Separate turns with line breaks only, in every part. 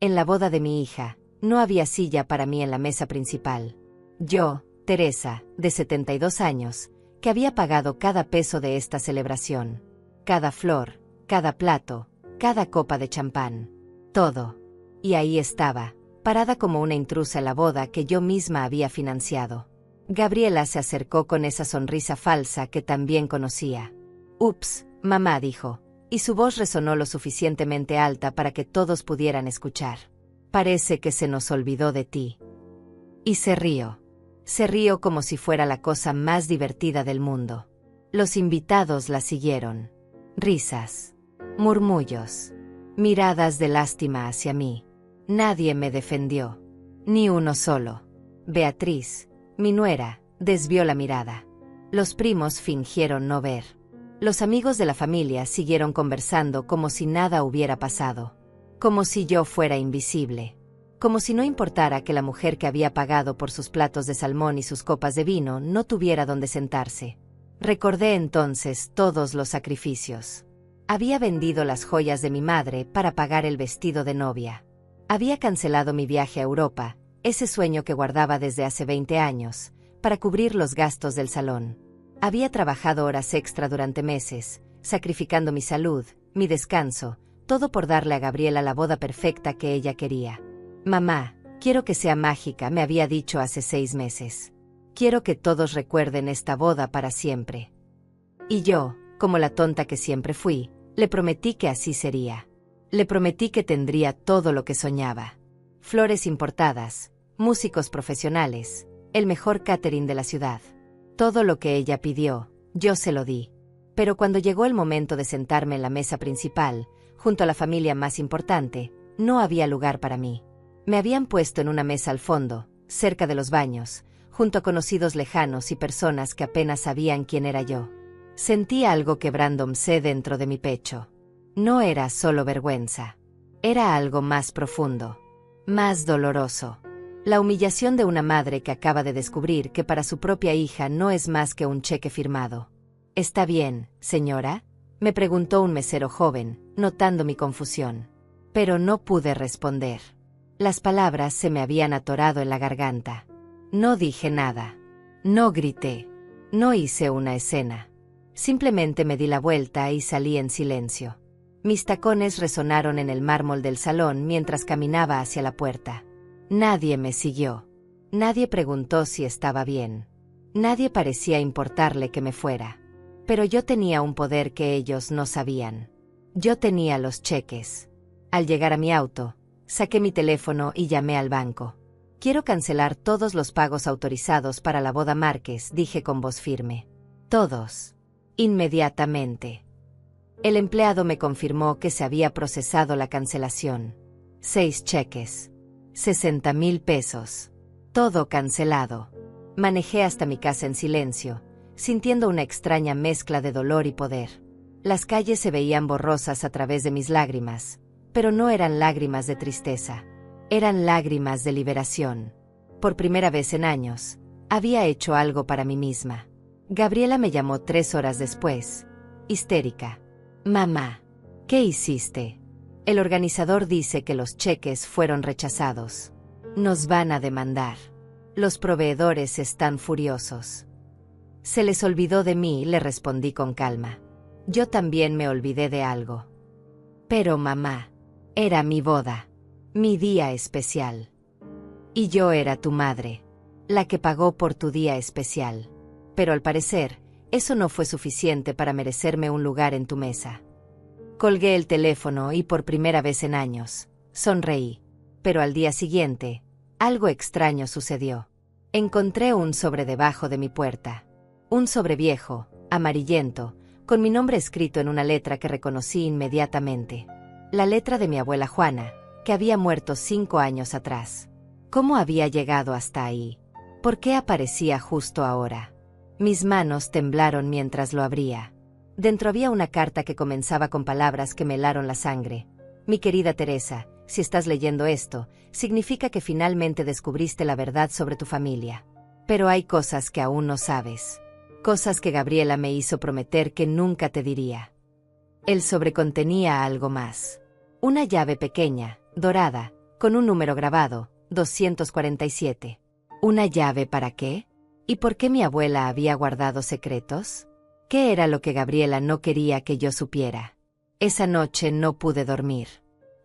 En la boda de mi hija, no había silla para mí en la mesa principal. Yo, Teresa, de 72 años, que había pagado cada peso de esta celebración. Cada flor, cada plato, cada copa de champán. Todo. Y ahí estaba, parada como una intrusa en la boda que yo misma había financiado. Gabriela se acercó con esa sonrisa falsa que también conocía. «Ups», mamá dijo, y su voz resonó lo suficientemente alta para que todos pudieran escuchar. «Parece que se nos olvidó de ti». Y se rió. Se rió como si fuera la cosa más divertida del mundo. Los invitados la siguieron. Risas. Murmullos. Miradas de lástima hacia mí. Nadie me defendió. Ni uno solo. Beatriz, mi nuera, desvió la mirada. Los primos fingieron no ver. Los amigos de la familia siguieron conversando como si nada hubiera pasado. Como si yo fuera invisible. Como si no importara que la mujer que había pagado por sus platos de salmón y sus copas de vino no tuviera donde sentarse. Recordé entonces todos los sacrificios. Había vendido las joyas de mi madre para pagar el vestido de novia. Había cancelado mi viaje a Europa, ese sueño que guardaba desde hace 20 años, para cubrir los gastos del salón. Había trabajado horas extra durante meses, sacrificando mi salud, mi descanso, todo por darle a Gabriela la boda perfecta que ella quería. «Mamá, quiero que sea mágica», me había dicho hace 6 meses. «Quiero que todos recuerden esta boda para siempre». Y yo, como la tonta que siempre fui, le prometí que así sería. Le prometí que tendría todo lo que soñaba. Flores importadas, músicos profesionales, el mejor catering de la ciudad. Todo lo que ella pidió, yo se lo di. Pero cuando llegó el momento de sentarme en la mesa principal, junto a la familia más importante, no había lugar para mí. Me habían puesto en una mesa al fondo, cerca de los baños, junto a conocidos lejanos y personas que apenas sabían quién era yo. Sentí algo quebrándose dentro de mi pecho. No era solo vergüenza. Era algo más profundo, más doloroso. La humillación de una madre que acaba de descubrir que para su propia hija no es más que un cheque firmado. «¿Está bien, señora?», me preguntó un mesero joven, notando mi confusión. Pero no pude responder. Las palabras se me habían atorado en la garganta. No dije nada. No grité. No hice una escena. Simplemente me di la vuelta y salí en silencio. Mis tacones resonaron en el mármol del salón mientras caminaba hacia la puerta. Nadie me siguió. Nadie preguntó si estaba bien. Nadie parecía importarle que me fuera. Pero yo tenía un poder que ellos no sabían. Yo tenía los cheques. Al llegar a mi auto, saqué mi teléfono y llamé al banco. «Quiero cancelar todos los pagos autorizados para la boda Márquez», dije con voz firme. «Todos». Inmediatamente. El empleado me confirmó que se había procesado la cancelación. 6 cheques. 60,000 pesos. Todo cancelado. Manejé hasta mi casa en silencio, sintiendo una extraña mezcla de dolor y poder. Las calles se veían borrosas a través de mis lágrimas, pero no eran lágrimas de tristeza. Eran lágrimas de liberación. Por primera vez en años, había hecho algo para mí misma. Gabriela me llamó 3 horas después, histérica. «Mamá, ¿qué hiciste? El organizador dice que los cheques fueron rechazados. Nos van a demandar. Los proveedores están furiosos». «Se les olvidó de mí», le respondí con calma. «Yo también me olvidé de algo». «Pero mamá, era mi boda. Mi día especial. Y yo era tu madre, la que pagó por tu día especial. Pero al parecer, eso no fue suficiente para merecerme un lugar en tu mesa». Colgué el teléfono y por primera vez en años, sonreí. Pero al día siguiente, algo extraño sucedió. Encontré un sobre debajo de mi puerta. Un sobre viejo, amarillento, con mi nombre escrito en una letra que reconocí inmediatamente. La letra de mi abuela Juana, que había muerto 5 años atrás. ¿Cómo había llegado hasta ahí? ¿Por qué aparecía justo ahora? Mis manos temblaron mientras lo abría. Dentro había una carta que comenzaba con palabras que me helaron la sangre. «Mi querida Teresa, si estás leyendo esto, significa que finalmente descubriste la verdad sobre tu familia. Pero hay cosas que aún no sabes. Cosas que Gabriela me hizo prometer que nunca te diría». El sobre contenía algo más. Una llave pequeña, dorada, con un número grabado, 247. ¿Una llave para qué? ¿Y por qué mi abuela había guardado secretos? ¿Qué era lo que Gabriela no quería que yo supiera? Esa noche no pude dormir.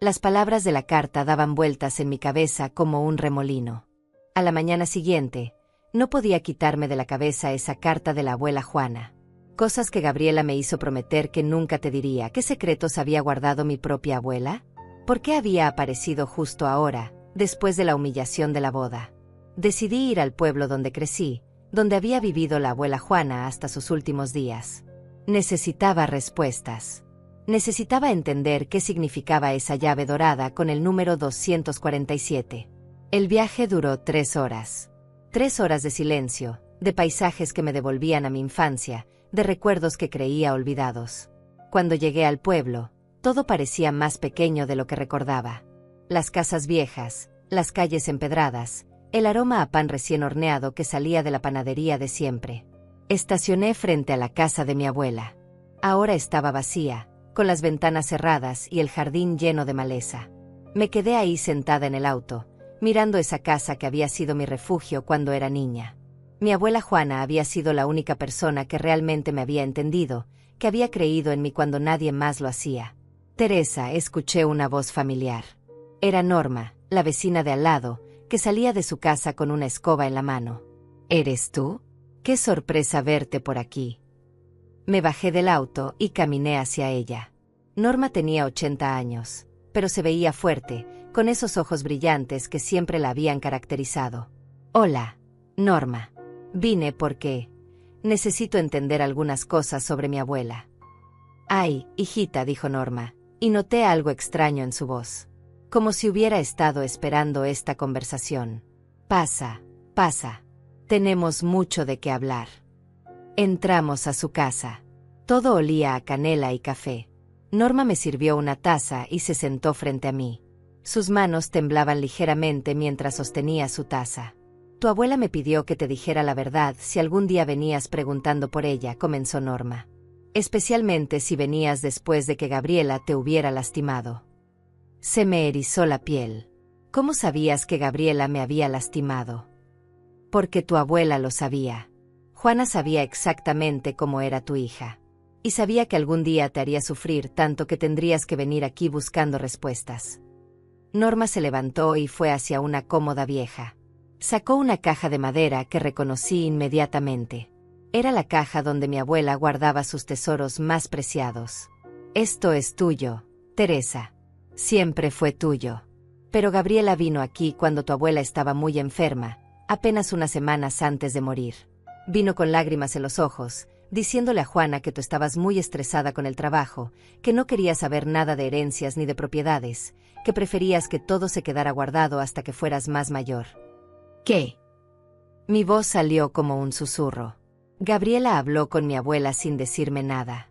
Las palabras de la carta daban vueltas en mi cabeza como un remolino. A la mañana siguiente, no podía quitarme de la cabeza esa carta de la abuela Juana. Cosas que Gabriela me hizo prometer que nunca te diría. ¿Qué secretos había guardado mi propia abuela? ¿Por qué había aparecido justo ahora, después de la humillación de la boda? Decidí ir al pueblo donde crecí, donde había vivido la abuela Juana hasta sus últimos días. Necesitaba respuestas. Necesitaba entender qué significaba esa llave dorada con el número 247. El viaje duró 3 horas. 3 horas de silencio, de paisajes que me devolvían a mi infancia, de recuerdos que creía olvidados. Cuando llegué al pueblo, todo parecía más pequeño de lo que recordaba. Las casas viejas, las calles empedradas, el aroma a pan recién horneado que salía de la panadería de siempre. Estacioné frente a la casa de mi abuela. Ahora estaba vacía, con las ventanas cerradas y el jardín lleno de maleza. Me quedé ahí sentada en el auto, mirando esa casa que había sido mi refugio cuando era niña. Mi abuela Juana había sido la única persona que realmente me había entendido, que había creído en mí cuando nadie más lo hacía. Teresa, escuché una voz familiar. Era Norma, la vecina de al lado, que salía de su casa con una escoba en la mano. ¿Eres tú? ¡Qué sorpresa verte por aquí! Me bajé del auto y caminé hacia ella. Norma tenía 80 años, pero se veía fuerte, con esos ojos brillantes que siempre la habían caracterizado. Hola, Norma. Vine porque necesito entender algunas cosas sobre mi abuela. Ay, hijita, dijo Norma, y noté algo extraño en su voz. Como si hubiera estado esperando esta conversación. Pasa, pasa. Tenemos mucho de qué hablar. Entramos a su casa. Todo olía a canela y café. Norma me sirvió una taza y se sentó frente a mí. Sus manos temblaban ligeramente mientras sostenía su taza. Tu abuela me pidió que te dijera la verdad si algún día venías preguntando por ella, comenzó Norma. Especialmente si venías después de que Gabriela te hubiera lastimado. Se me erizó la piel. ¿Cómo sabías que Gabriela me había lastimado? Porque tu abuela lo sabía. Juana sabía exactamente cómo era tu hija. Y sabía que algún día te haría sufrir tanto que tendrías que venir aquí buscando respuestas. Norma se levantó y fue hacia una cómoda vieja. Sacó una caja de madera que reconocí inmediatamente. Era la caja donde mi abuela guardaba sus tesoros más preciados. Esto es tuyo, Teresa. Siempre fue tuyo. Pero Gabriela vino aquí cuando tu abuela estaba muy enferma, apenas unas semanas antes de morir. Vino con lágrimas en los ojos, diciéndole a Juana que tú estabas muy estresada con el trabajo, que no querías saber nada de herencias ni de propiedades, que preferías que todo se quedara guardado hasta que fueras más mayor. ¿Qué? Mi voz salió como un susurro. Gabriela habló con mi abuela sin decirme nada.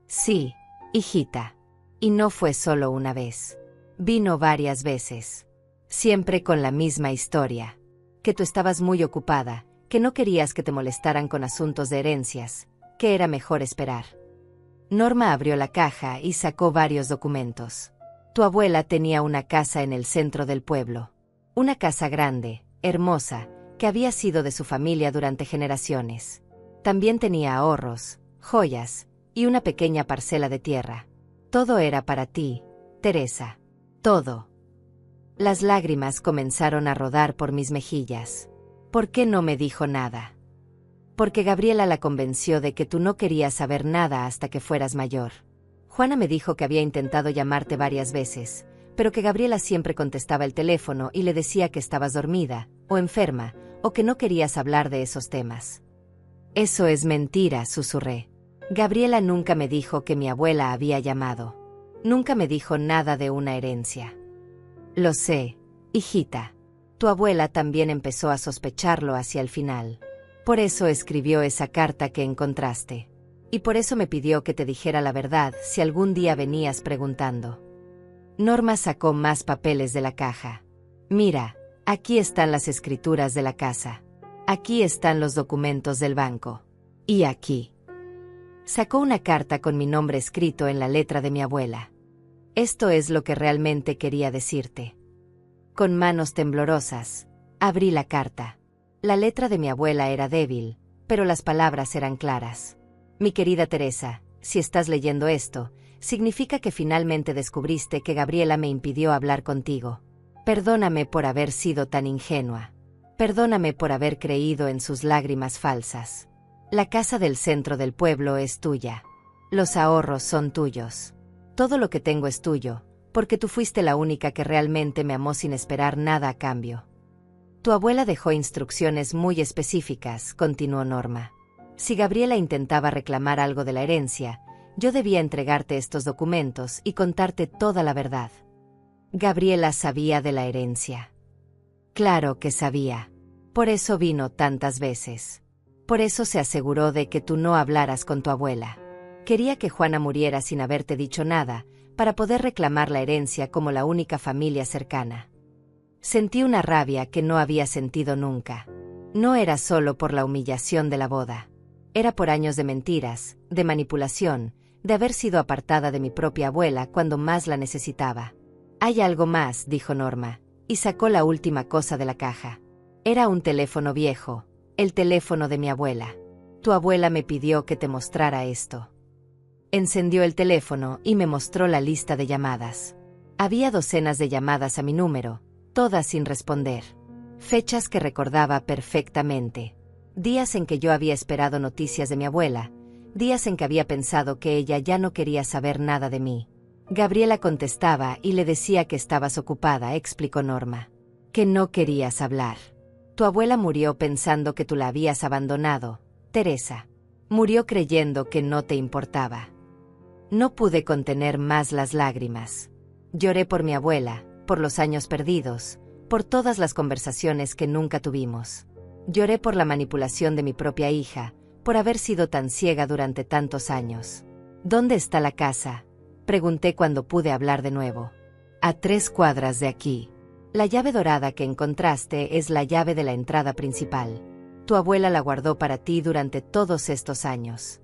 Sí, hijita. Y no fue solo una vez. Vino varias veces. Siempre con la misma historia. Que tú estabas muy ocupada, que no querías que te molestaran con asuntos de herencias, que era mejor esperar. Norma abrió la caja y sacó varios documentos. Tu abuela tenía una casa en el centro del pueblo. Una casa grande, hermosa, que había sido de su familia durante generaciones. También tenía ahorros, joyas y una pequeña parcela de tierra. Todo era para ti, Teresa. Todo. Las lágrimas comenzaron a rodar por mis mejillas. ¿Por qué no me dijo nada? Porque Gabriela la convenció de que tú no querías saber nada hasta que fueras mayor. Juana me dijo que había intentado llamarte varias veces, pero que Gabriela siempre contestaba el teléfono y le decía que estabas dormida, o enferma, o que no querías hablar de esos temas. Eso es mentira, susurré. Gabriela nunca me dijo que mi abuela había llamado. Nunca me dijo nada de una herencia. Lo sé, hijita. Tu abuela también empezó a sospecharlo hacia el final. Por eso escribió esa carta que encontraste. Y por eso me pidió que te dijera la verdad si algún día venías preguntando. Norma sacó más papeles de la caja. Mira, aquí están las escrituras de la casa. Aquí están los documentos del banco. Y aquí. Sacó una carta con mi nombre escrito en la letra de mi abuela. Esto es lo que realmente quería decirte. Con manos temblorosas, abrí la carta. La letra de mi abuela era débil, pero las palabras eran claras. Mi querida Teresa, si estás leyendo esto, significa que finalmente descubriste que Gabriela me impidió hablar contigo. Perdóname por haber sido tan ingenua. Perdóname por haber creído en sus lágrimas falsas. La casa del centro del pueblo es tuya. Los ahorros son tuyos. Todo lo que tengo es tuyo, porque tú fuiste la única que realmente me amó sin esperar nada a cambio. Tu abuela dejó instrucciones muy específicas, continuó Norma. Si Gabriela intentaba reclamar algo de la herencia, yo debía entregarte estos documentos y contarte toda la verdad. Gabriela sabía de la herencia. Claro que sabía. Por eso vino tantas veces. Por eso se aseguró de que tú no hablaras con tu abuela. Quería que Juana muriera sin haberte dicho nada, para poder reclamar la herencia como la única familia cercana. Sentí una rabia que no había sentido nunca. No era solo por la humillación de la boda. Era por años de mentiras, de manipulación, de haber sido apartada de mi propia abuela cuando más la necesitaba. Hay algo más, dijo Norma, y sacó la última cosa de la caja. Era un teléfono viejo, el teléfono de mi abuela. Tu abuela me pidió que te mostrara esto. Encendió el teléfono y me mostró la lista de llamadas. Había docenas de llamadas a mi número, todas sin responder. Fechas que recordaba perfectamente. Días en que yo había esperado noticias de mi abuela, días en que había pensado que ella ya no quería saber nada de mí. Gabriela contestaba y le decía que estabas ocupada, explicó Norma. Que no querías hablar. Tu abuela murió pensando que tú la habías abandonado, Teresa. Murió creyendo que no te importaba. No pude contener más las lágrimas. Lloré por mi abuela, por los años perdidos, por todas las conversaciones que nunca tuvimos. Lloré por la manipulación de mi propia hija, por haber sido tan ciega durante tantos años. ¿Dónde está la casa?, pregunté cuando pude hablar de nuevo. A 3 cuadras de aquí. La llave dorada que encontraste es la llave de la entrada principal. Tu abuela la guardó para ti durante todos estos años.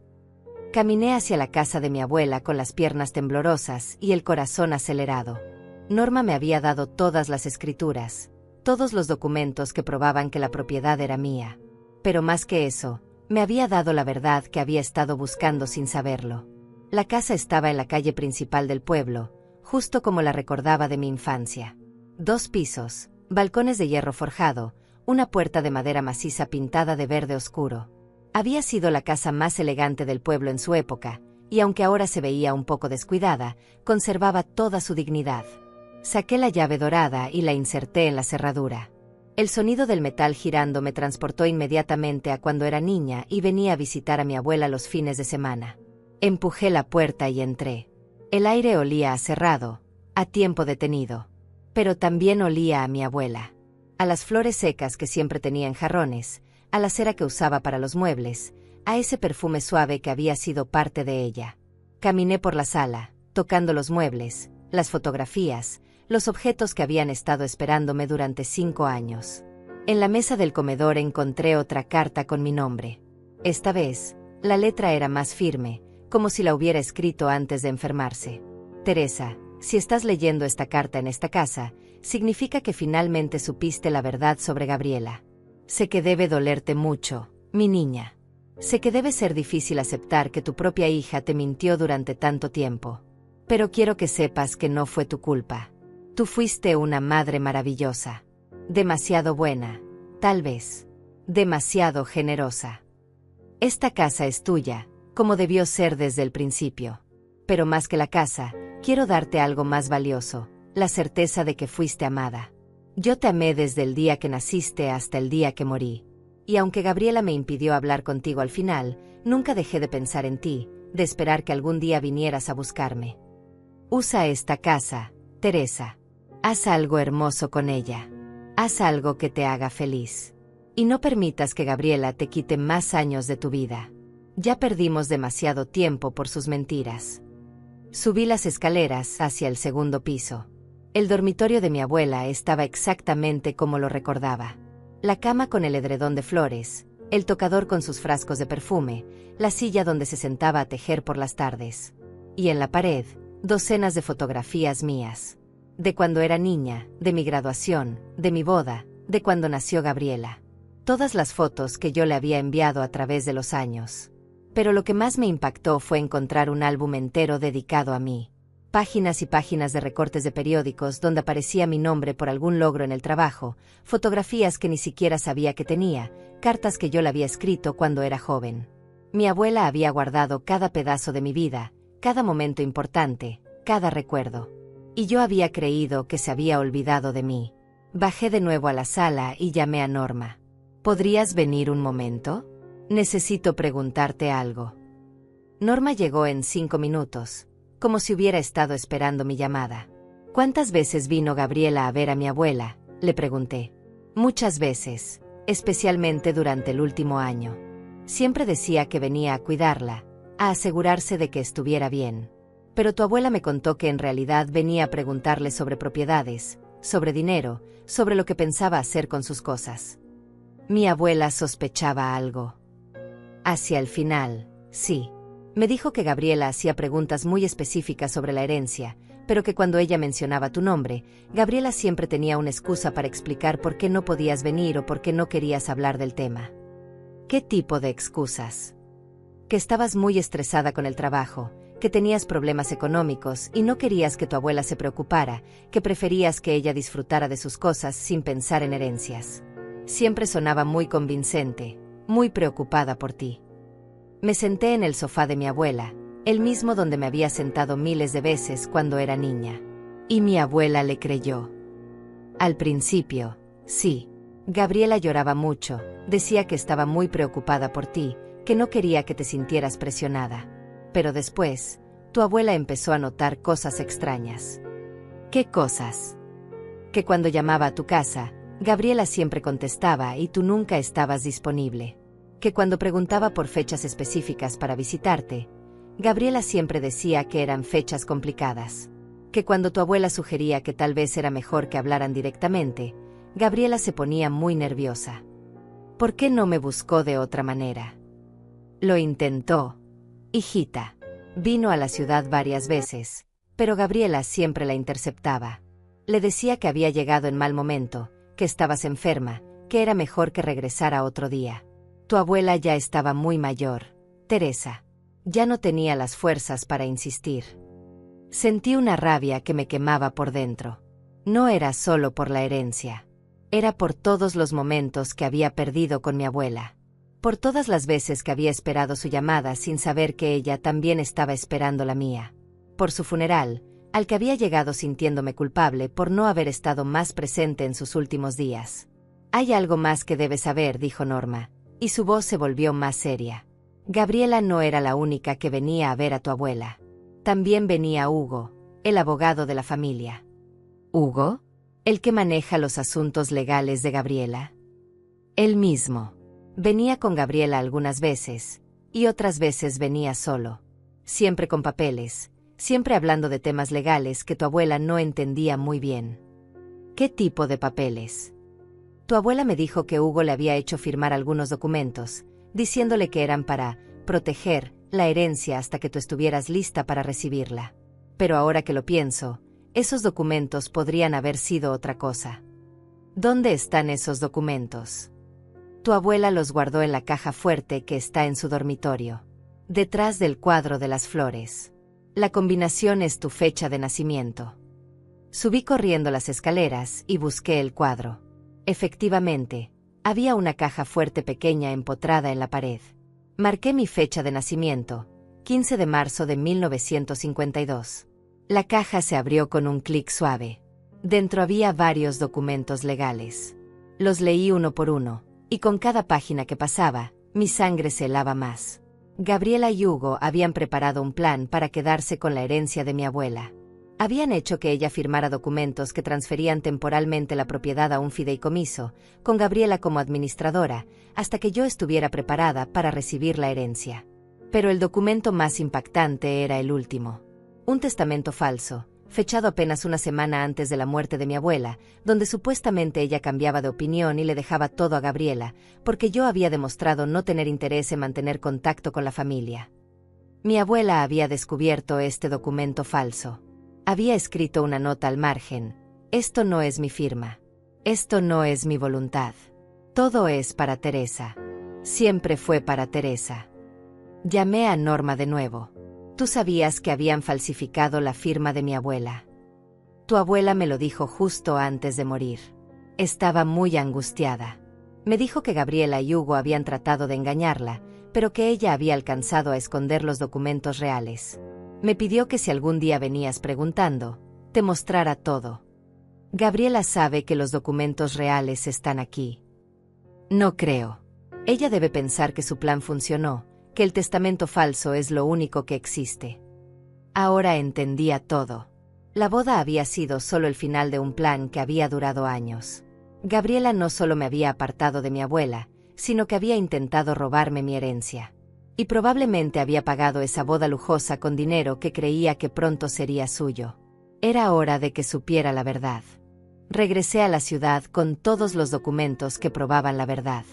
Caminé hacia la casa de mi abuela con las piernas temblorosas y el corazón acelerado. Norma me había dado todas las escrituras, todos los documentos que probaban que la propiedad era mía. Pero más que eso, me había dado la verdad que había estado buscando sin saberlo. La casa estaba en la calle principal del pueblo, justo como la recordaba de mi infancia. 2 pisos, balcones de hierro forjado, una puerta de madera maciza pintada de verde oscuro. Había sido la casa más elegante del pueblo en su época, y aunque ahora se veía un poco descuidada, conservaba toda su dignidad. Saqué la llave dorada y la inserté en la cerradura. El sonido del metal girando me transportó inmediatamente a cuando era niña y venía a visitar a mi abuela los fines de semana. Empujé la puerta y entré. El aire olía a cerrado, a tiempo detenido. Pero también olía a mi abuela. A las flores secas que siempre tenía en jarrones, a la cera que usaba para los muebles, a ese perfume suave que había sido parte de ella. Caminé por la sala, tocando los muebles, las fotografías, los objetos que habían estado esperándome durante 5 años. En la mesa del comedor encontré otra carta con mi nombre. Esta vez, la letra era más firme, como si la hubiera escrito antes de enfermarse. Teresa, si estás leyendo esta carta en esta casa, significa que finalmente supiste la verdad sobre Gabriela. Sé que debe dolerte mucho, mi niña. Sé que debe ser difícil aceptar que tu propia hija te mintió durante tanto tiempo. Pero quiero que sepas que no fue tu culpa. Tú fuiste una madre maravillosa. Demasiado buena, tal vez. Demasiado generosa. Esta casa es tuya, como debió ser desde el principio. Pero más que la casa, quiero darte algo más valioso, la certeza de que fuiste amada. Yo te amé desde el día que naciste hasta el día que morí. Y aunque Gabriela me impidió hablar contigo al final, nunca dejé de pensar en ti, de esperar que algún día vinieras a buscarme. Usa esta casa, Teresa. Haz algo hermoso con ella. Haz algo que te haga feliz. Y no permitas que Gabriela te quite más años de tu vida. Ya perdimos demasiado tiempo por sus mentiras. Subí las escaleras hacia el 2.º piso. El dormitorio de mi abuela estaba exactamente como lo recordaba. La cama con el edredón de flores, el tocador con sus frascos de perfume, la silla donde se sentaba a tejer por las tardes. Y en la pared, docenas de fotografías mías. De cuando era niña, de mi graduación, de mi boda, de cuando nació Gabriela. Todas las fotos que yo le había enviado a través de los años. Pero lo que más me impactó fue encontrar un álbum entero dedicado a mí. Páginas y páginas de recortes de periódicos donde aparecía mi nombre por algún logro en el trabajo, fotografías que ni siquiera sabía que tenía, cartas que yo le había escrito cuando era joven. Mi abuela había guardado cada pedazo de mi vida, cada momento importante, cada recuerdo. Y yo había creído que se había olvidado de mí. Bajé de nuevo a la sala y llamé a Norma. ¿Podrías venir un momento? Necesito preguntarte algo. Norma llegó en 5 minutos, como si hubiera estado esperando mi llamada. ¿Cuántas veces vino Gabriela a ver a mi abuela?, le pregunté. Muchas veces, especialmente durante el último año. Siempre decía que venía a cuidarla, a asegurarse de que estuviera bien. Pero tu abuela me contó que en realidad venía a preguntarle sobre propiedades, sobre dinero, sobre lo que pensaba hacer con sus cosas. Mi abuela sospechaba algo. Hacia el final, sí. Me dijo que Gabriela hacía preguntas muy específicas sobre la herencia, pero que cuando ella mencionaba tu nombre, Gabriela siempre tenía una excusa para explicar por qué no podías venir o por qué no querías hablar del tema. ¿Qué tipo de excusas? Que estabas muy estresada con el trabajo, que tenías problemas económicos y no querías que tu abuela se preocupara, que preferías que ella disfrutara de sus cosas sin pensar en herencias. Siempre sonaba muy convincente, muy preocupada por ti. Me senté en el sofá de mi abuela, el mismo donde me había sentado miles de veces cuando era niña. Y mi abuela le creyó. Al principio, sí. Gabriela lloraba mucho, decía que estaba muy preocupada por ti, que no quería que te sintieras presionada. Pero después, tu abuela empezó a notar cosas extrañas. ¿Qué cosas? Que cuando llamaba a tu casa, Gabriela siempre contestaba y tú nunca estabas disponible. Que cuando preguntaba por fechas específicas para visitarte, Gabriela siempre decía que eran fechas complicadas. Que cuando tu abuela sugería que tal vez era mejor que hablaran directamente, Gabriela se ponía muy nerviosa. ¿Por qué no me buscó de otra manera? Lo intentó. Hijita. Vino a la ciudad varias veces, pero Gabriela siempre la interceptaba. Le decía que había llegado en mal momento, que estabas enferma, que era mejor que regresara otro día. Tu abuela ya estaba muy mayor, Teresa. Ya no tenía las fuerzas para insistir. Sentí una rabia que me quemaba por dentro. No era solo por la herencia. Era por todos los momentos que había perdido con mi abuela. Por todas las veces que había esperado su llamada sin saber que ella también estaba esperando la mía. Por su funeral, al que había llegado sintiéndome culpable por no haber estado más presente en sus últimos días. Hay algo más que debes saber, dijo Norma, y su voz se volvió más seria. Gabriela no era la única que venía a ver a tu abuela. También venía Hugo, el abogado de la familia. ¿Hugo? ¿El que maneja los asuntos legales de Gabriela? Él mismo. Venía con Gabriela algunas veces, y otras veces venía solo. Siempre con papeles, siempre hablando de temas legales que tu abuela no entendía muy bien. ¿Qué tipo de papeles? Tu abuela me dijo que Hugo le había hecho firmar algunos documentos, diciéndole que eran para proteger la herencia hasta que tú estuvieras lista para recibirla. Pero ahora que lo pienso, esos documentos podrían haber sido otra cosa. ¿Dónde están esos documentos? Tu abuela los guardó en la caja fuerte que está en su dormitorio, detrás del cuadro de las flores. La combinación es tu fecha de nacimiento. Subí corriendo las escaleras y busqué el cuadro. Efectivamente, había una caja fuerte pequeña empotrada en la pared. Marqué mi fecha de nacimiento, 15 de marzo de 1952. La caja se abrió con un clic suave. Dentro había varios documentos legales. Los leí uno por uno, y con cada página que pasaba, mi sangre se helaba más. Gabriela y Hugo habían preparado un plan para quedarse con la herencia de mi abuela. Habían hecho que ella firmara documentos que transferían temporalmente la propiedad a un fideicomiso, con Gabriela como administradora, hasta que yo estuviera preparada para recibir la herencia. Pero el documento más impactante era el último. Un testamento falso, fechado apenas una semana antes de la muerte de mi abuela, donde supuestamente ella cambiaba de opinión y le dejaba todo a Gabriela, porque yo había demostrado no tener interés en mantener contacto con la familia. Mi abuela había descubierto este documento falso. Había escrito una nota al margen. Esto no es mi firma. Esto no es mi voluntad. Todo es para Teresa. Siempre fue para Teresa. Llamé a Norma de nuevo. Tú sabías que habían falsificado la firma de mi abuela. Tu abuela me lo dijo justo antes de morir. Estaba muy angustiada. Me dijo que Gabriela y Hugo habían tratado de engañarla, pero que ella había alcanzado a esconder los documentos reales. Me pidió que si algún día venías preguntando, te mostrara todo. Gabriela sabe que los documentos reales están aquí. No creo. Ella debe pensar que su plan funcionó, que el testamento falso es lo único que existe. Ahora entendía todo. La boda había sido solo el final de un plan que había durado años. Gabriela no solo me había apartado de mi abuela, sino que había intentado robarme mi herencia. Y probablemente había pagado esa boda lujosa con dinero que creía que pronto sería suyo. Era hora de que supiera la verdad. Regresé a la ciudad con todos los documentos que probaban la verdad.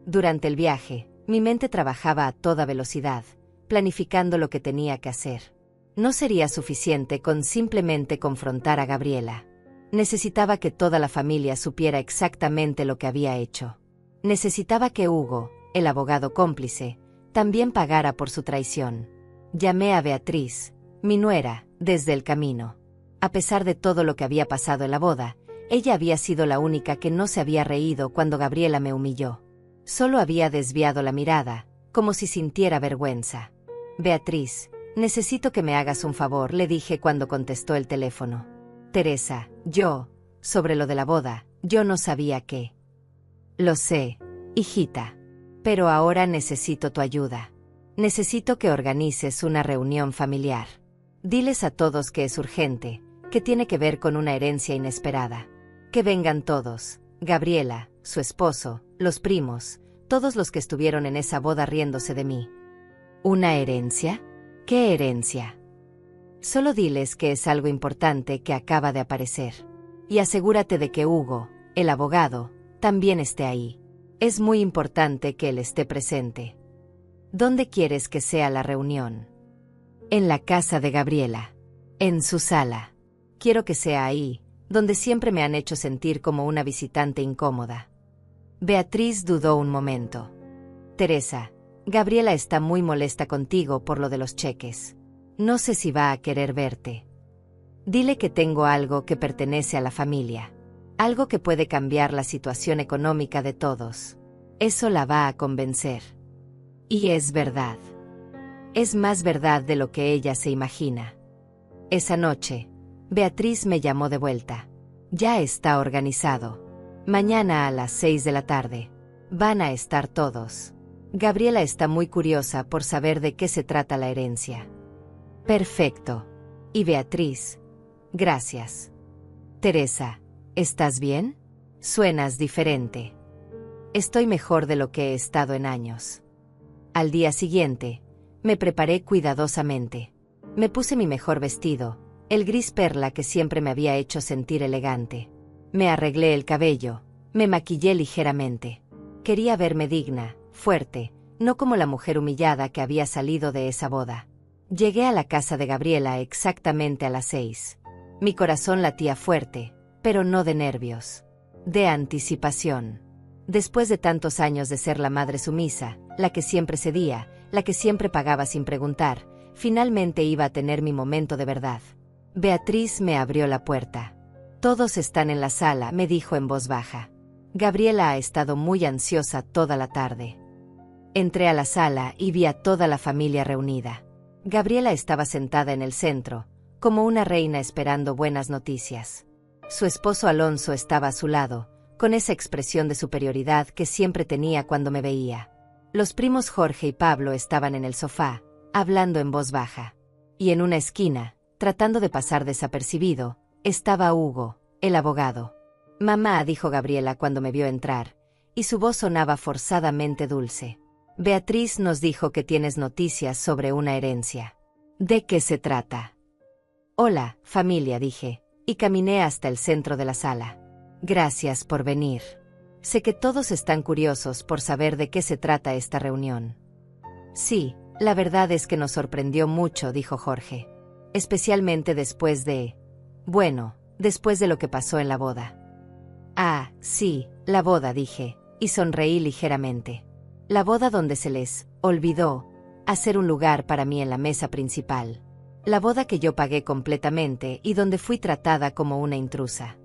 Durante el viaje, mi mente trabajaba a toda velocidad, planificando lo que tenía que hacer. No sería suficiente con simplemente confrontar a Gabriela. Necesitaba que toda la familia supiera exactamente lo que había hecho. Necesitaba que Hugo, el abogado cómplice, también pagara por su traición. Llamé a Beatriz, mi nuera, desde el camino. A pesar de todo lo que había pasado en la boda, ella había sido la única que no se había reído cuando Gabriela me humilló. Solo había desviado la mirada, como si sintiera vergüenza. Beatriz, necesito que me hagas un favor, le dije cuando contestó el teléfono. Teresa, sobre lo de la boda, yo no sabía qué. Lo sé, hijita. Pero ahora necesito tu ayuda. Necesito que organices una reunión familiar. Diles a todos que es urgente, que tiene que ver con una herencia inesperada. Que vengan todos, Gabriela, su esposo, los primos, todos los que estuvieron en esa boda riéndose de mí. ¿Una herencia? ¿Qué herencia? Solo diles que es algo importante que acaba de aparecer. Y asegúrate de que Hugo, el abogado, también esté ahí. Es muy importante que él esté presente. ¿Dónde quieres que sea la reunión? En la casa de Gabriela. En su sala. Quiero que sea ahí, donde siempre me han hecho sentir como una visitante incómoda. Beatriz dudó un momento. Teresa, Gabriela está muy molesta contigo por lo de los cheques. No sé si va a querer verte. Dile que tengo algo que pertenece a la familia. Algo que puede cambiar la situación económica de todos. Eso la va a convencer. Y es verdad. Es más verdad de lo que ella se imagina. Esa noche, Beatriz me llamó de vuelta. Ya está organizado. Mañana a las 6 de la tarde. Van a estar todos. Gabriela está muy curiosa por saber de qué se trata la herencia. Perfecto. Y Beatriz, gracias. Teresa, ¿estás bien? Suenas diferente. Estoy mejor de lo que he estado en años. Al día siguiente, me preparé cuidadosamente. Me puse mi mejor vestido, el gris perla que siempre me había hecho sentir elegante. Me arreglé el cabello, me maquillé ligeramente. Quería verme digna, fuerte, no como la mujer humillada que había salido de esa boda. Llegué a la casa de Gabriela exactamente a las 6. Mi corazón latía fuerte, pero no de nervios. De anticipación. Después de tantos años de ser la madre sumisa, la que siempre cedía, la que siempre pagaba sin preguntar, finalmente iba a tener mi momento de verdad. Beatriz me abrió la puerta. Todos están en la sala, me dijo en voz baja. Gabriela ha estado muy ansiosa toda la tarde. Entré a la sala y vi a toda la familia reunida. Gabriela estaba sentada en el centro, como una reina esperando buenas noticias. Su esposo Alonso estaba a su lado, con esa expresión de superioridad que siempre tenía cuando me veía. Los primos Jorge y Pablo estaban en el sofá, hablando en voz baja. Y en una esquina, tratando de pasar desapercibido, estaba Hugo, el abogado. Mamá, dijo Gabriela cuando me vio entrar, y su voz sonaba forzadamente dulce. Beatriz nos dijo que tienes noticias sobre una herencia. ¿De qué se trata? Hola, familia, dije, y caminé hasta el centro de la sala. Gracias por venir. Sé que todos están curiosos por saber de qué se trata esta reunión. Sí, la verdad es que nos sorprendió mucho, dijo Jorge. Especialmente después de Bueno, después de lo que pasó en la boda. Ah, sí, la boda, dije, y sonreí ligeramente. La boda donde se les olvidó hacer un lugar para mí en la mesa principal. La boda que yo pagué completamente y donde fui tratada como una intrusa.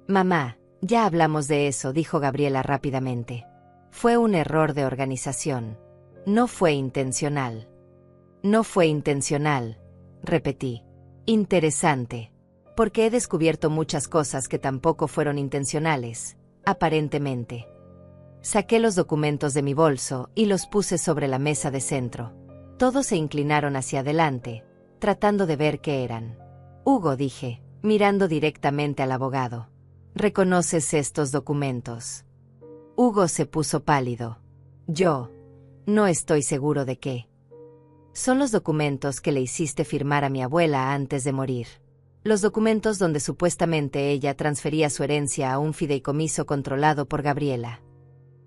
Mamá, ya hablamos de eso, dijo Gabriela rápidamente. Fue un error de organización. No fue intencional. No fue intencional, repetí. Interesante. Porque he descubierto muchas cosas que tampoco fueron intencionales, aparentemente. Saqué los documentos de mi bolso y los puse sobre la mesa de centro. Todos se inclinaron hacia adelante, tratando de ver qué eran. Hugo, dije, mirando directamente al abogado. ¿Reconoces estos documentos? Hugo se puso pálido. Yo. No estoy seguro de qué. Son los documentos que le hiciste firmar a mi abuela antes de morir. Los documentos donde supuestamente ella transfería su herencia a un fideicomiso controlado por Gabriela.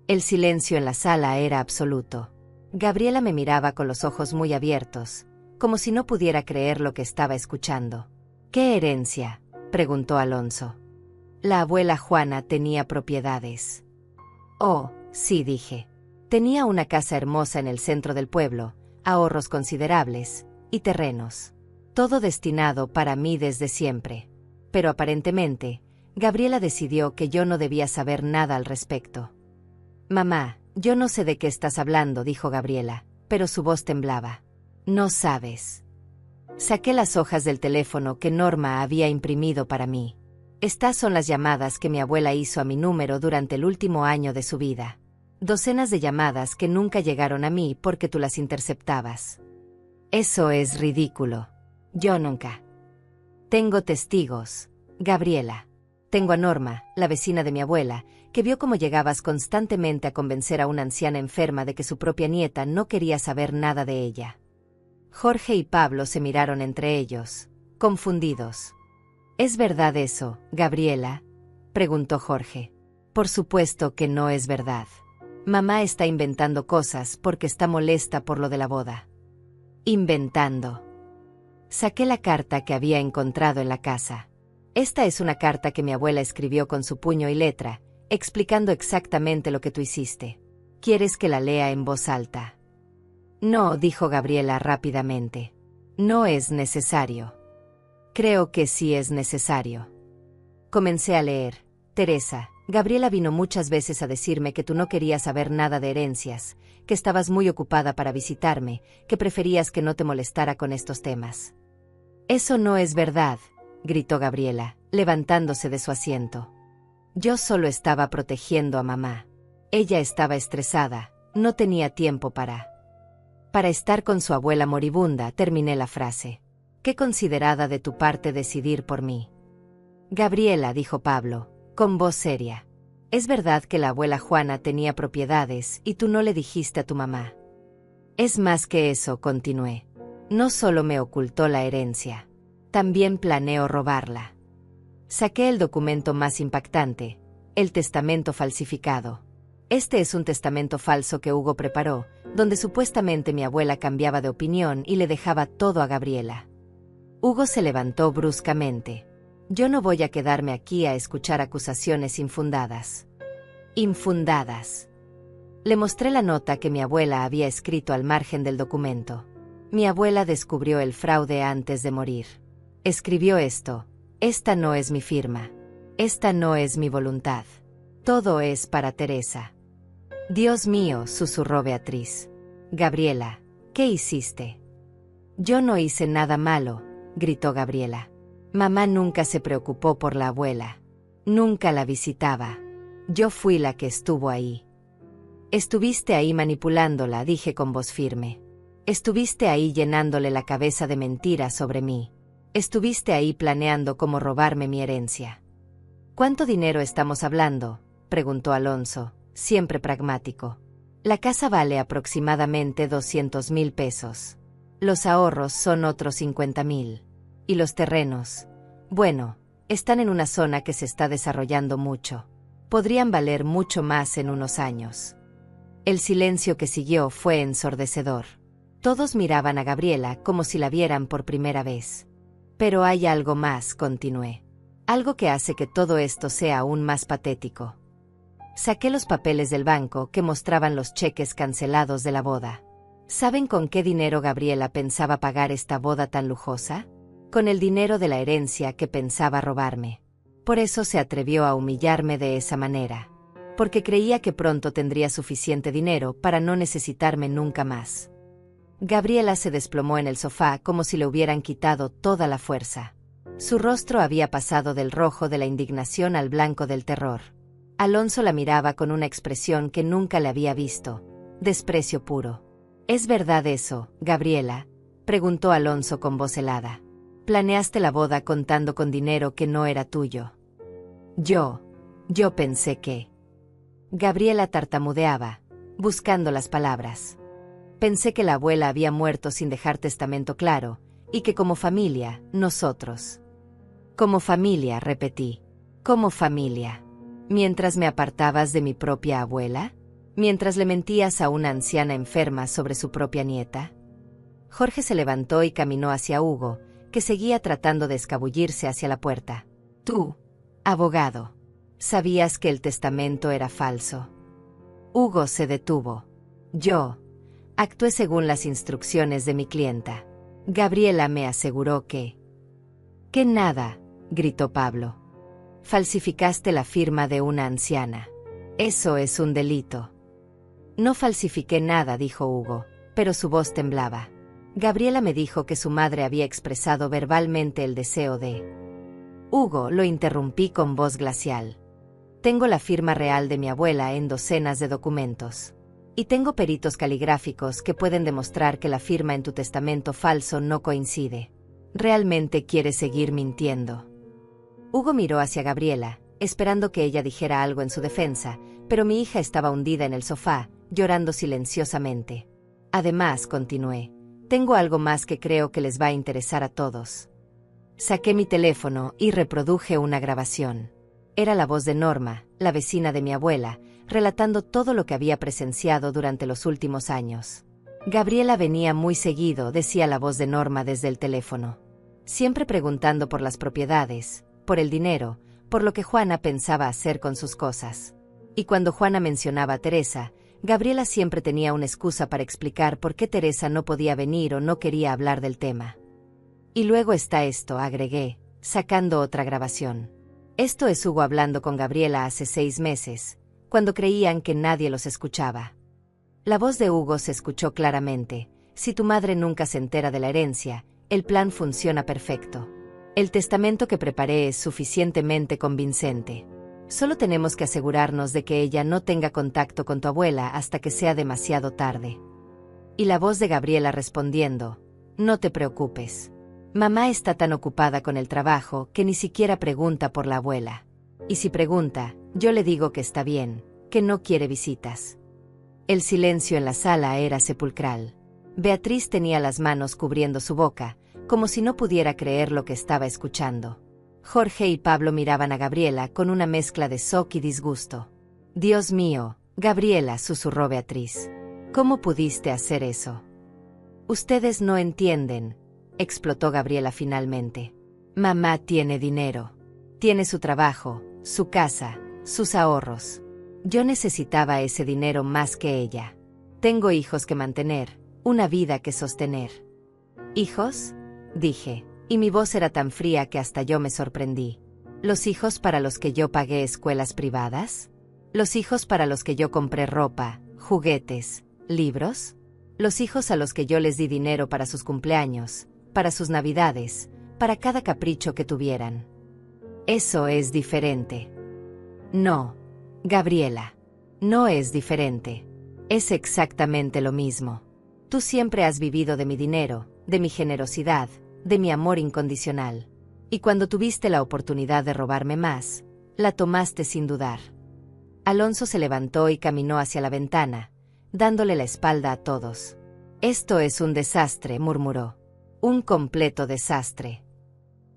El silencio en la sala era absoluto. Gabriela me miraba con los ojos muy abiertos, como si no pudiera creer lo que estaba escuchando. ¿Qué herencia?, preguntó Alonso. La abuela Juana tenía propiedades. Oh, sí, dije. Tenía una casa hermosa en el centro del pueblo, ahorros considerables, y terrenos. Todo destinado para mí desde siempre. Pero aparentemente, Gabriela decidió que yo no debía saber nada al respecto. Mamá, yo no sé de qué estás hablando, dijo Gabriela, pero su voz temblaba. No sabes. Saqué las hojas del teléfono que Norma había imprimido para mí. Estas son las llamadas que mi abuela hizo a mi número durante el último año de su vida. Docenas de llamadas que nunca llegaron a mí porque tú las interceptabas. Eso es ridículo. Yo nunca. Tengo testigos, Gabriela. Tengo a Norma, la vecina de mi abuela, que vio cómo llegabas constantemente a convencer a una anciana enferma de que su propia nieta no quería saber nada de ella. Jorge y Pablo se miraron entre ellos, confundidos. ¿Es verdad eso, Gabriela?, preguntó Jorge. Por supuesto que no es verdad. Mamá está inventando cosas porque está molesta por lo de la boda. Inventando. Saqué la carta que había encontrado en la casa. Esta es una carta que mi abuela escribió con su puño y letra, explicando exactamente lo que tú hiciste. ¿Quieres que la lea en voz alta? No, dijo Gabriela rápidamente. No es necesario. Creo que sí es necesario. Comencé a leer. Teresa, Gabriela vino muchas veces a decirme que tú no querías saber nada de herencias, que estabas muy ocupada para visitarme, que preferías que no te molestara con estos temas. Eso no es verdad, gritó Gabriela, levantándose de su asiento. Yo solo estaba protegiendo a mamá. Ella estaba estresada, no tenía tiempo para estar con su abuela moribunda, terminé la frase. Qué considerada de tu parte decidir por mí. Gabriela, dijo Pablo, con voz seria. Es verdad que la abuela Juana tenía propiedades y tú no le dijiste a tu mamá. Es más que eso, continué. No solo me ocultó la herencia, también planeó robarla. Saqué el documento más impactante, el testamento falsificado. Este es un testamento falso que Hugo preparó, donde supuestamente mi abuela cambiaba de opinión y le dejaba todo a Gabriela. Hugo se levantó bruscamente. Yo no voy a quedarme aquí a escuchar acusaciones infundadas. Infundadas. Le mostré la nota que mi abuela había escrito al margen del documento. Mi abuela descubrió el fraude antes de morir. Escribió esto. Esta no es mi firma. Esta no es mi voluntad. Todo es para Teresa. Dios mío, susurró Beatriz. Gabriela, ¿qué hiciste? Yo no hice nada malo, gritó Gabriela. Mamá nunca se preocupó por la abuela. Nunca la visitaba. Yo fui la que estuvo ahí. Estuviste ahí manipulándola, dije con voz firme. Estuviste ahí llenándole la cabeza de mentiras sobre mí. Estuviste ahí planeando cómo robarme mi herencia. ¿Cuánto dinero estamos hablando?, preguntó Alonso, siempre pragmático. La casa vale aproximadamente 200,000 pesos. Los ahorros son otros 50,000. ¿Y los terrenos? Bueno, están en una zona que se está desarrollando mucho. Podrían valer mucho más en unos años. El silencio que siguió fue ensordecedor. Todos miraban a Gabriela como si la vieran por primera vez. Pero hay algo más, continué. Algo que hace que todo esto sea aún más patético. Saqué los papeles del banco que mostraban los cheques cancelados de la boda. ¿Saben con qué dinero Gabriela pensaba pagar esta boda tan lujosa? Con el dinero de la herencia que pensaba robarme. Por eso se atrevió a humillarme de esa manera. Porque creía que pronto tendría suficiente dinero para no necesitarme nunca más. Gabriela se desplomó en el sofá como si le hubieran quitado toda la fuerza. Su rostro había pasado del rojo de la indignación al blanco del terror. Alonso la miraba con una expresión que nunca le había visto. Desprecio puro. ¿Es verdad eso, Gabriela?, preguntó Alonso con voz helada. ¿Planeaste la boda contando con dinero que no era tuyo? Yo pensé que... Gabriela tartamudeaba, buscando las palabras. Pensé que la abuela había muerto sin dejar testamento claro, y que como familia, nosotros... Como familia, repetí. Como familia. ¿Mientras me apartabas de mi propia abuela? ¿Mientras le mentías a una anciana enferma sobre su propia nieta? Jorge se levantó y caminó hacia Hugo, que seguía tratando de escabullirse hacia la puerta. Tú, abogado, ¿sabías que el testamento era falso? Hugo se detuvo. Yo actué según las instrucciones de mi clienta. Gabriela me aseguró que... Que nada, gritó Pablo. Falsificaste la firma de una anciana. Eso es un delito. No falsifiqué nada, dijo Hugo, pero su voz temblaba. Gabriela me dijo que su madre había expresado verbalmente el deseo de... Hugo, lo interrumpí con voz glacial. Tengo la firma real de mi abuela en docenas de documentos. Y tengo peritos caligráficos que pueden demostrar que la firma en tu testamento falso no coincide. ¿Realmente quieres seguir mintiendo? Hugo miró hacia Gabriela, esperando que ella dijera algo en su defensa, pero mi hija estaba hundida en el sofá, llorando silenciosamente. Además, continué, tengo algo más que creo que les va a interesar a todos. Saqué mi teléfono y reproduje una grabación. Era la voz de Norma, la vecina de mi abuela, relatando todo lo que había presenciado durante los últimos años. Gabriela venía muy seguido, decía la voz de Norma desde el teléfono. Siempre preguntando por las propiedades, por el dinero, por lo que Juana pensaba hacer con sus cosas. Y cuando Juana mencionaba a Teresa, Gabriela siempre tenía una excusa para explicar por qué Teresa no podía venir o no quería hablar del tema. Y luego está esto, agregué, sacando otra grabación. Esto es Hugo hablando con Gabriela hace 6 meses, cuando creían que nadie los escuchaba. La voz de Hugo se escuchó claramente. Si tu madre nunca se entera de la herencia, el plan funciona perfecto. El testamento que preparé es suficientemente convincente. Solo tenemos que asegurarnos de que ella no tenga contacto con tu abuela hasta que sea demasiado tarde. Y la voz de Gabriela respondiendo, no te preocupes. Mamá está tan ocupada con el trabajo que ni siquiera pregunta por la abuela. Y si pregunta, yo le digo que está bien, que no quiere visitas. El silencio en la sala era sepulcral. Beatriz tenía las manos cubriendo su boca, como si no pudiera creer lo que estaba escuchando. Jorge y Pablo miraban a Gabriela con una mezcla de shock y disgusto. Dios mío, Gabriela, susurró Beatriz. ¿Cómo pudiste hacer eso? Ustedes no entienden, explotó Gabriela finalmente. Mamá tiene dinero. Tiene su trabajo, su casa, sus ahorros. Yo necesitaba ese dinero más que ella. Tengo hijos que mantener, una vida que sostener. ¿Hijos? Dije, y mi voz era tan fría que hasta yo me sorprendí. ¿Los hijos para los que yo pagué escuelas privadas? ¿Los hijos para los que yo compré ropa, juguetes, libros? ¿Los hijos a los que yo les di dinero para sus cumpleaños, para sus navidades, para cada capricho que tuvieran? Eso es diferente. No, Gabriela, no es diferente. Es exactamente lo mismo. Tú siempre has vivido de mi dinero, de mi generosidad, de mi amor incondicional. Y cuando tuviste la oportunidad de robarme más, la tomaste sin dudar. Alonso se levantó y caminó hacia la ventana, dándole la espalda a todos. Esto es un desastre, murmuró. Un completo desastre.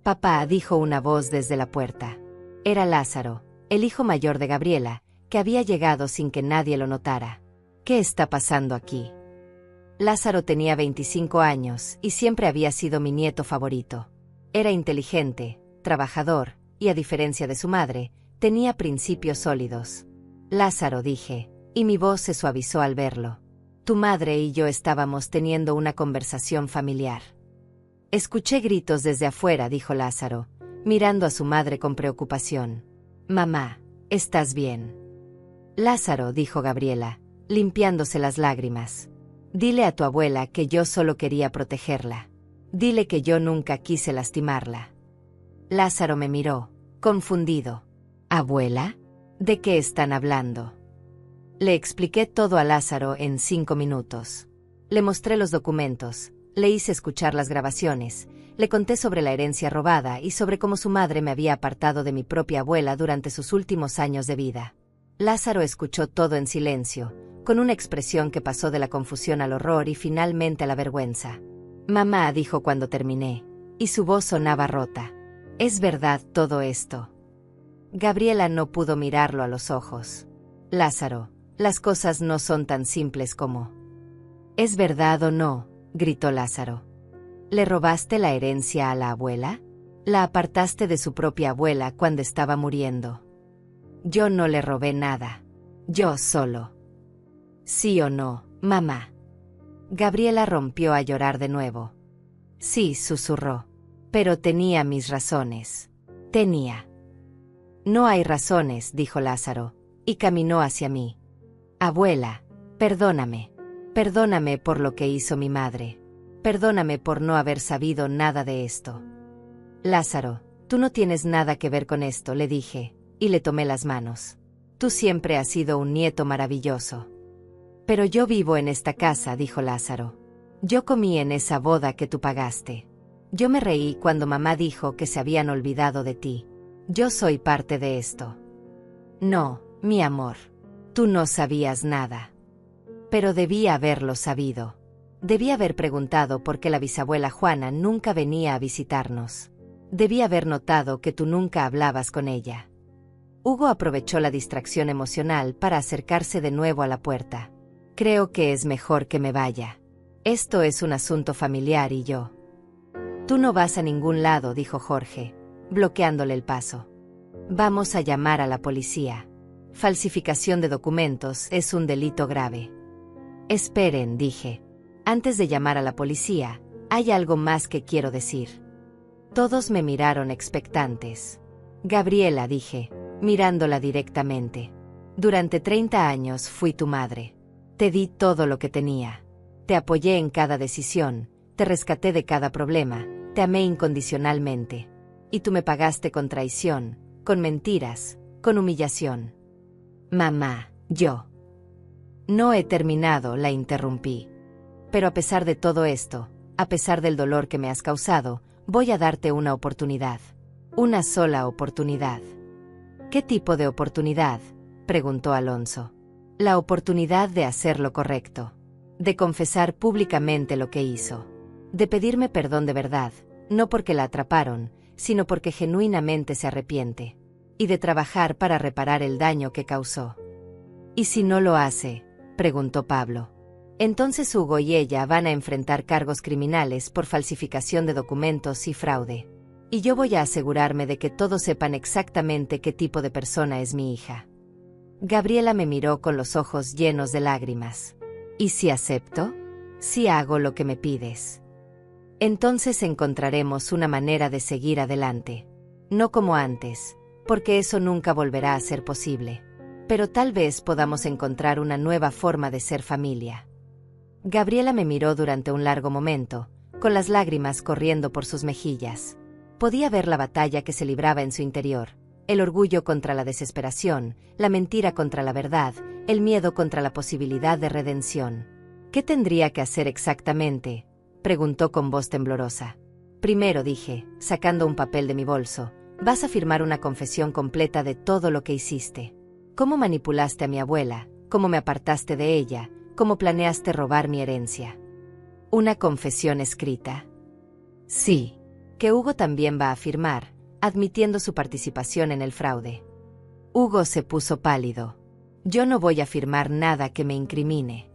Papá, dijo una voz desde la puerta. Era Lázaro, el hijo mayor de Gabriela, que había llegado sin que nadie lo notara. ¿Qué está pasando aquí? Lázaro tenía 25 años y siempre había sido mi nieto favorito. Era inteligente, trabajador, y a diferencia de su madre, tenía principios sólidos. Lázaro, dije, y mi voz se suavizó al verlo. Tu madre y yo estábamos teniendo una conversación familiar. Escuché gritos desde afuera, dijo Lázaro, mirando a su madre con preocupación. Mamá, ¿estás bien? Lázaro, dijo Gabriela, limpiándose las lágrimas. Dile a tu abuela que yo solo quería protegerla. Dile que yo nunca quise lastimarla. Lázaro me miró, confundido. ¿Abuela? ¿De qué están hablando? Le expliqué todo a Lázaro en 5 minutos. Le mostré los documentos, le hice escuchar las grabaciones, le conté sobre la herencia robada y sobre cómo su madre me había apartado de mi propia abuela durante sus últimos años de vida. Lázaro escuchó todo en silencio, con una expresión que pasó de la confusión al horror y finalmente a la vergüenza. Mamá, dijo cuando terminé, y su voz sonaba rota. ¿Es verdad todo esto? Gabriela no pudo mirarlo a los ojos. Lázaro, las cosas no son tan simples como... ¿Es verdad o no?, gritó Lázaro. ¿Le robaste la herencia a la abuela? ¿La apartaste de su propia abuela cuando estaba muriendo? Yo no le robé nada. Yo solo. ¿Sí o no, mamá? Gabriela rompió a llorar de nuevo. Sí, susurró. Pero tenía mis razones. Tenía. No hay razones, dijo Lázaro, y caminó hacia mí. Abuela, perdóname. Perdóname por lo que hizo mi madre. Perdóname por no haber sabido nada de esto. Lázaro, tú no tienes nada que ver con esto, le dije, y le tomé las manos. Tú siempre has sido un nieto maravilloso. Pero yo vivo en esta casa, dijo Lázaro. Yo comí en esa boda que tú pagaste. Yo me reí cuando mamá dijo que se habían olvidado de ti. Yo soy parte de esto. No, mi amor. Tú no sabías nada. Pero debía haberlo sabido. Debía haber preguntado por qué la bisabuela Juana nunca venía a visitarnos. Debía haber notado que tú nunca hablabas con ella. Hugo aprovechó la distracción emocional para acercarse de nuevo a la puerta. Creo que es mejor que me vaya. Esto es un asunto familiar y yo. Tú no vas a ningún lado, dijo Jorge, bloqueándole el paso. Vamos a llamar a la policía. Falsificación de documentos es un delito grave. Esperen, dije. Antes de llamar a la policía, hay algo más que quiero decir. Todos me miraron expectantes. Gabriela, dije, mirándola directamente. Durante 30 años fui tu madre. Te di todo lo que tenía. Te apoyé en cada decisión, te rescaté de cada problema, te amé incondicionalmente. Y tú me pagaste con traición, con mentiras, con humillación. Mamá, yo. No he terminado, la interrumpí. Pero a pesar de todo esto, a pesar del dolor que me has causado, voy a darte una oportunidad. Una sola oportunidad. ¿Qué tipo de oportunidad?, preguntó Alonso. La oportunidad de hacer lo correcto. De confesar públicamente lo que hizo. De pedirme perdón de verdad, no porque la atraparon, sino porque genuinamente se arrepiente. Y de trabajar para reparar el daño que causó. ¿Y si no lo hace?, preguntó Pablo. Entonces Hugo y ella van a enfrentar cargos criminales por falsificación de documentos y fraude. Y yo voy a asegurarme de que todos sepan exactamente qué tipo de persona es mi hija. Gabriela me miró con los ojos llenos de lágrimas. ¿Y si acepto? Si hago lo que me pides. Entonces encontraremos una manera de seguir adelante. No como antes, porque eso nunca volverá a ser posible. Pero tal vez podamos encontrar una nueva forma de ser familia. Gabriela me miró durante un largo momento, con las lágrimas corriendo por sus mejillas. Podía ver la batalla que se libraba en su interior, el orgullo contra la desesperación, la mentira contra la verdad, el miedo contra la posibilidad de redención. ¿Qué tendría que hacer exactamente?, preguntó con voz temblorosa. Primero, dije, sacando un papel de mi bolso, vas a firmar una confesión completa de todo lo que hiciste. Cómo manipulaste a mi abuela, cómo me apartaste de ella, cómo planeaste robar mi herencia. ¿Una confesión escrita? Sí. Que Hugo también va a firmar, admitiendo su participación en el fraude. Hugo se puso pálido. Yo no voy a firmar nada que me incrimine.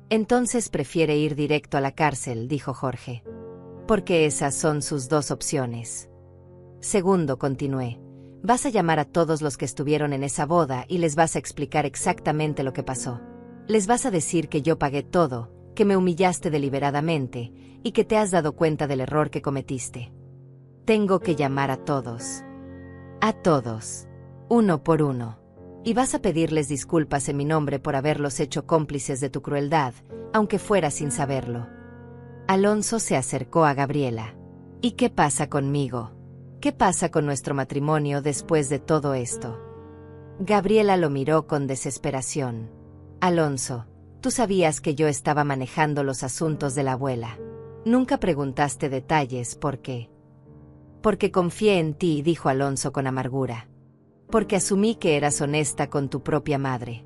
Entonces prefiere ir directo a la cárcel, dijo Jorge. Porque esas son sus dos opciones. Segundo, continué, vas a llamar a todos los que estuvieron en esa boda y les vas a explicar exactamente lo que pasó. Les vas a decir que yo pagué todo, que me humillaste deliberadamente y que te has dado cuenta del error que cometiste. Tengo que llamar a todos. A todos. Uno por uno. Y vas a pedirles disculpas en mi nombre por haberlos hecho cómplices de tu crueldad, aunque fuera sin saberlo. Alonso se acercó a Gabriela. ¿Y qué pasa conmigo? ¿Qué pasa con nuestro matrimonio después de todo esto? Gabriela lo miró con desesperación. Alonso, tú sabías que yo estaba manejando los asuntos de la abuela. Nunca preguntaste detalles, ¿por qué? Porque confié en ti, dijo Alonso con amargura. Porque asumí que eras honesta con tu propia madre.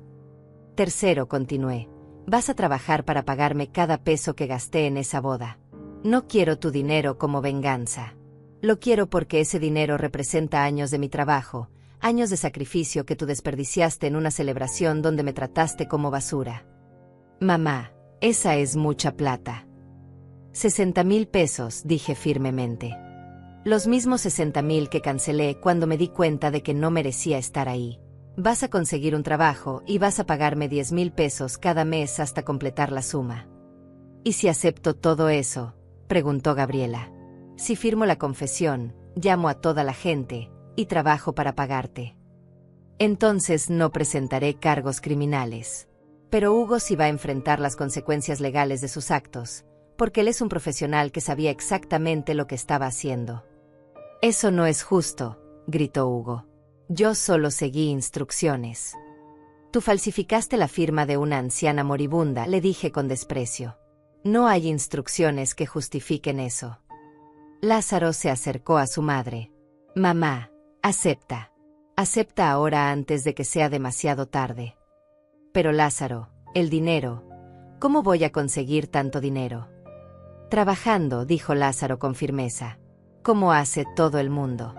Tercero, continué, vas a trabajar para pagarme cada peso que gasté en esa boda. No quiero tu dinero como venganza. Lo quiero porque ese dinero representa años de mi trabajo, años de sacrificio que tú desperdiciaste en una celebración donde me trataste como basura. Mamá, esa es mucha plata. 60,000 pesos, dije firmemente. Los mismos 60,000 que cancelé cuando me di cuenta de que no merecía estar ahí. Vas a conseguir un trabajo y vas a pagarme 10,000 pesos cada mes hasta completar la suma. ¿Y si acepto todo eso?, preguntó Gabriela. Si firmo la confesión, llamo a toda la gente y trabajo para pagarte. Entonces no presentaré cargos criminales. Pero Hugo sí va a enfrentar las consecuencias legales de sus actos, porque él es un profesional que sabía exactamente lo que estaba haciendo. Eso no es justo, gritó Hugo. Yo solo seguí instrucciones. Tú falsificaste la firma de una anciana moribunda, le dije con desprecio. No hay instrucciones que justifiquen eso. Lázaro se acercó a su madre. Mamá, acepta. Acepta ahora antes de que sea demasiado tarde. Pero Lázaro, el dinero. ¿Cómo voy a conseguir tanto dinero? Trabajando, dijo Lázaro con firmeza. Como hace todo el mundo.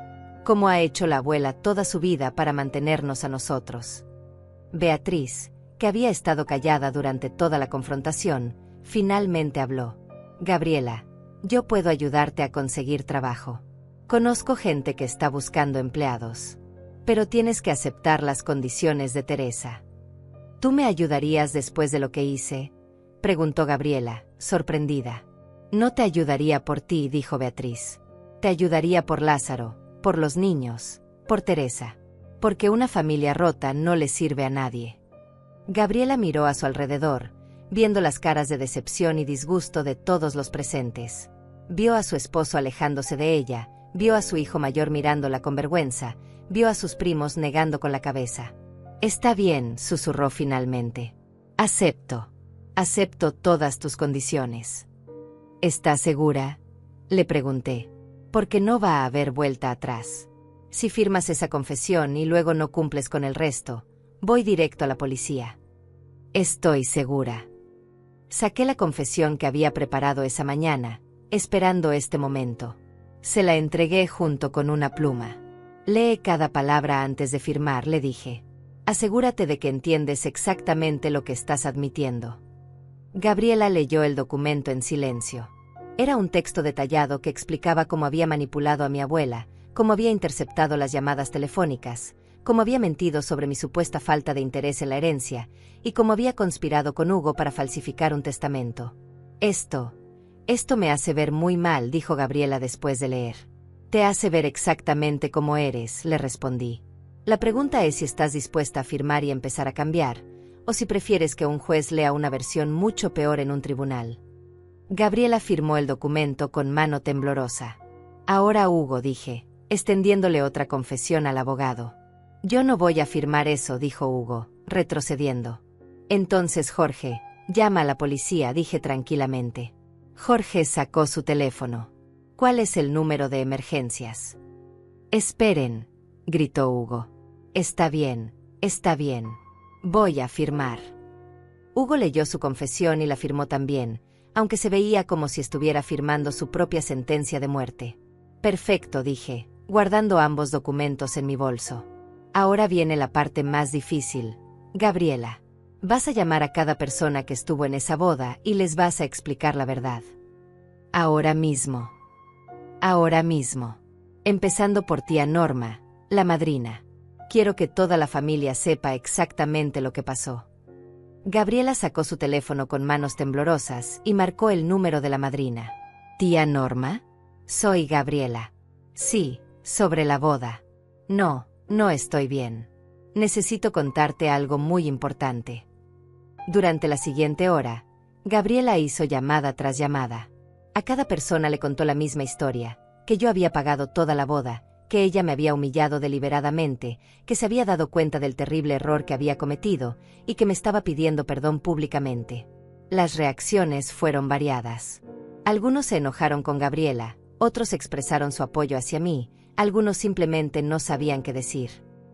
Como ha hecho la abuela toda su vida para mantenernos a nosotros. Beatriz, que había estado callada durante toda la confrontación, finalmente habló. Gabriela, yo puedo ayudarte a conseguir trabajo. Conozco gente que está buscando empleados. Pero tienes que aceptar las condiciones de Teresa. ¿Tú me ayudarías después de lo que hice?, preguntó Gabriela, sorprendida. No te ayudaría por ti, dijo Beatriz. Te ayudaría por Lázaro, por los niños, por Teresa. Porque una familia rota no le sirve a nadie. Gabriela miró a su alrededor, viendo las caras de decepción y disgusto de todos los presentes. Vio a su esposo alejándose de ella, vio a su hijo mayor mirándola con vergüenza, vio a sus primos negando con la cabeza. Está bien, susurró finalmente. Acepto. Acepto todas tus condiciones. ¿Estás segura?, le pregunté. Porque no va a haber vuelta atrás. Si firmas esa confesión y luego no cumples con el resto, voy directo a la policía. Estoy segura. Saqué la confesión que había preparado esa mañana, esperando este momento. Se la entregué junto con una pluma. Lee cada palabra antes de firmar, le dije. Asegúrate de que entiendes exactamente lo que estás admitiendo. Gabriela leyó el documento en silencio. Era un texto detallado que explicaba cómo había manipulado a mi abuela, cómo había interceptado las llamadas telefónicas, cómo había mentido sobre mi supuesta falta de interés en la herencia, y cómo había conspirado con Hugo para falsificar un testamento. Esto me hace ver muy mal, dijo Gabriela después de leer. Te hace ver exactamente como eres, le respondí. La pregunta es si estás dispuesta a firmar y empezar a cambiar, o si prefieres que un juez lea una versión mucho peor en un tribunal. Gabriela firmó el documento con mano temblorosa. Ahora Hugo, dije, extendiéndole otra confesión al abogado. Yo no voy a firmar eso, dijo Hugo, retrocediendo. Entonces Jorge, llama a la policía, dije tranquilamente. Jorge sacó su teléfono. ¿Cuál es el número de emergencias? Esperen, gritó Hugo. Está bien, está bien. Voy a firmar. Hugo leyó su confesión y la firmó también, aunque se veía como si estuviera firmando su propia sentencia de muerte. Perfecto, dije, guardando ambos documentos en mi bolso. Ahora viene la parte más difícil. Gabriela, vas a llamar a cada persona que estuvo en esa boda y les vas a explicar la verdad. Ahora mismo. Ahora mismo. Empezando por tía Norma, la madrina. Quiero que toda la familia sepa exactamente lo que pasó. Gabriela sacó su teléfono con manos temblorosas y marcó el número de la madrina. ¿Tía Norma? Soy Gabriela. Sí, sobre la boda. No, no estoy bien. Necesito contarte algo muy importante. Durante la siguiente hora, Gabriela hizo llamada tras llamada. A cada persona le contó la misma historia, que yo había pagado toda la boda, que ella me había humillado deliberadamente, que se había dado cuenta del terrible error que había cometido y que me estaba pidiendo perdón públicamente. Las reacciones fueron variadas. Algunos se enojaron con Gabriela, otros expresaron su apoyo hacia mí, algunos simplemente no sabían qué decir.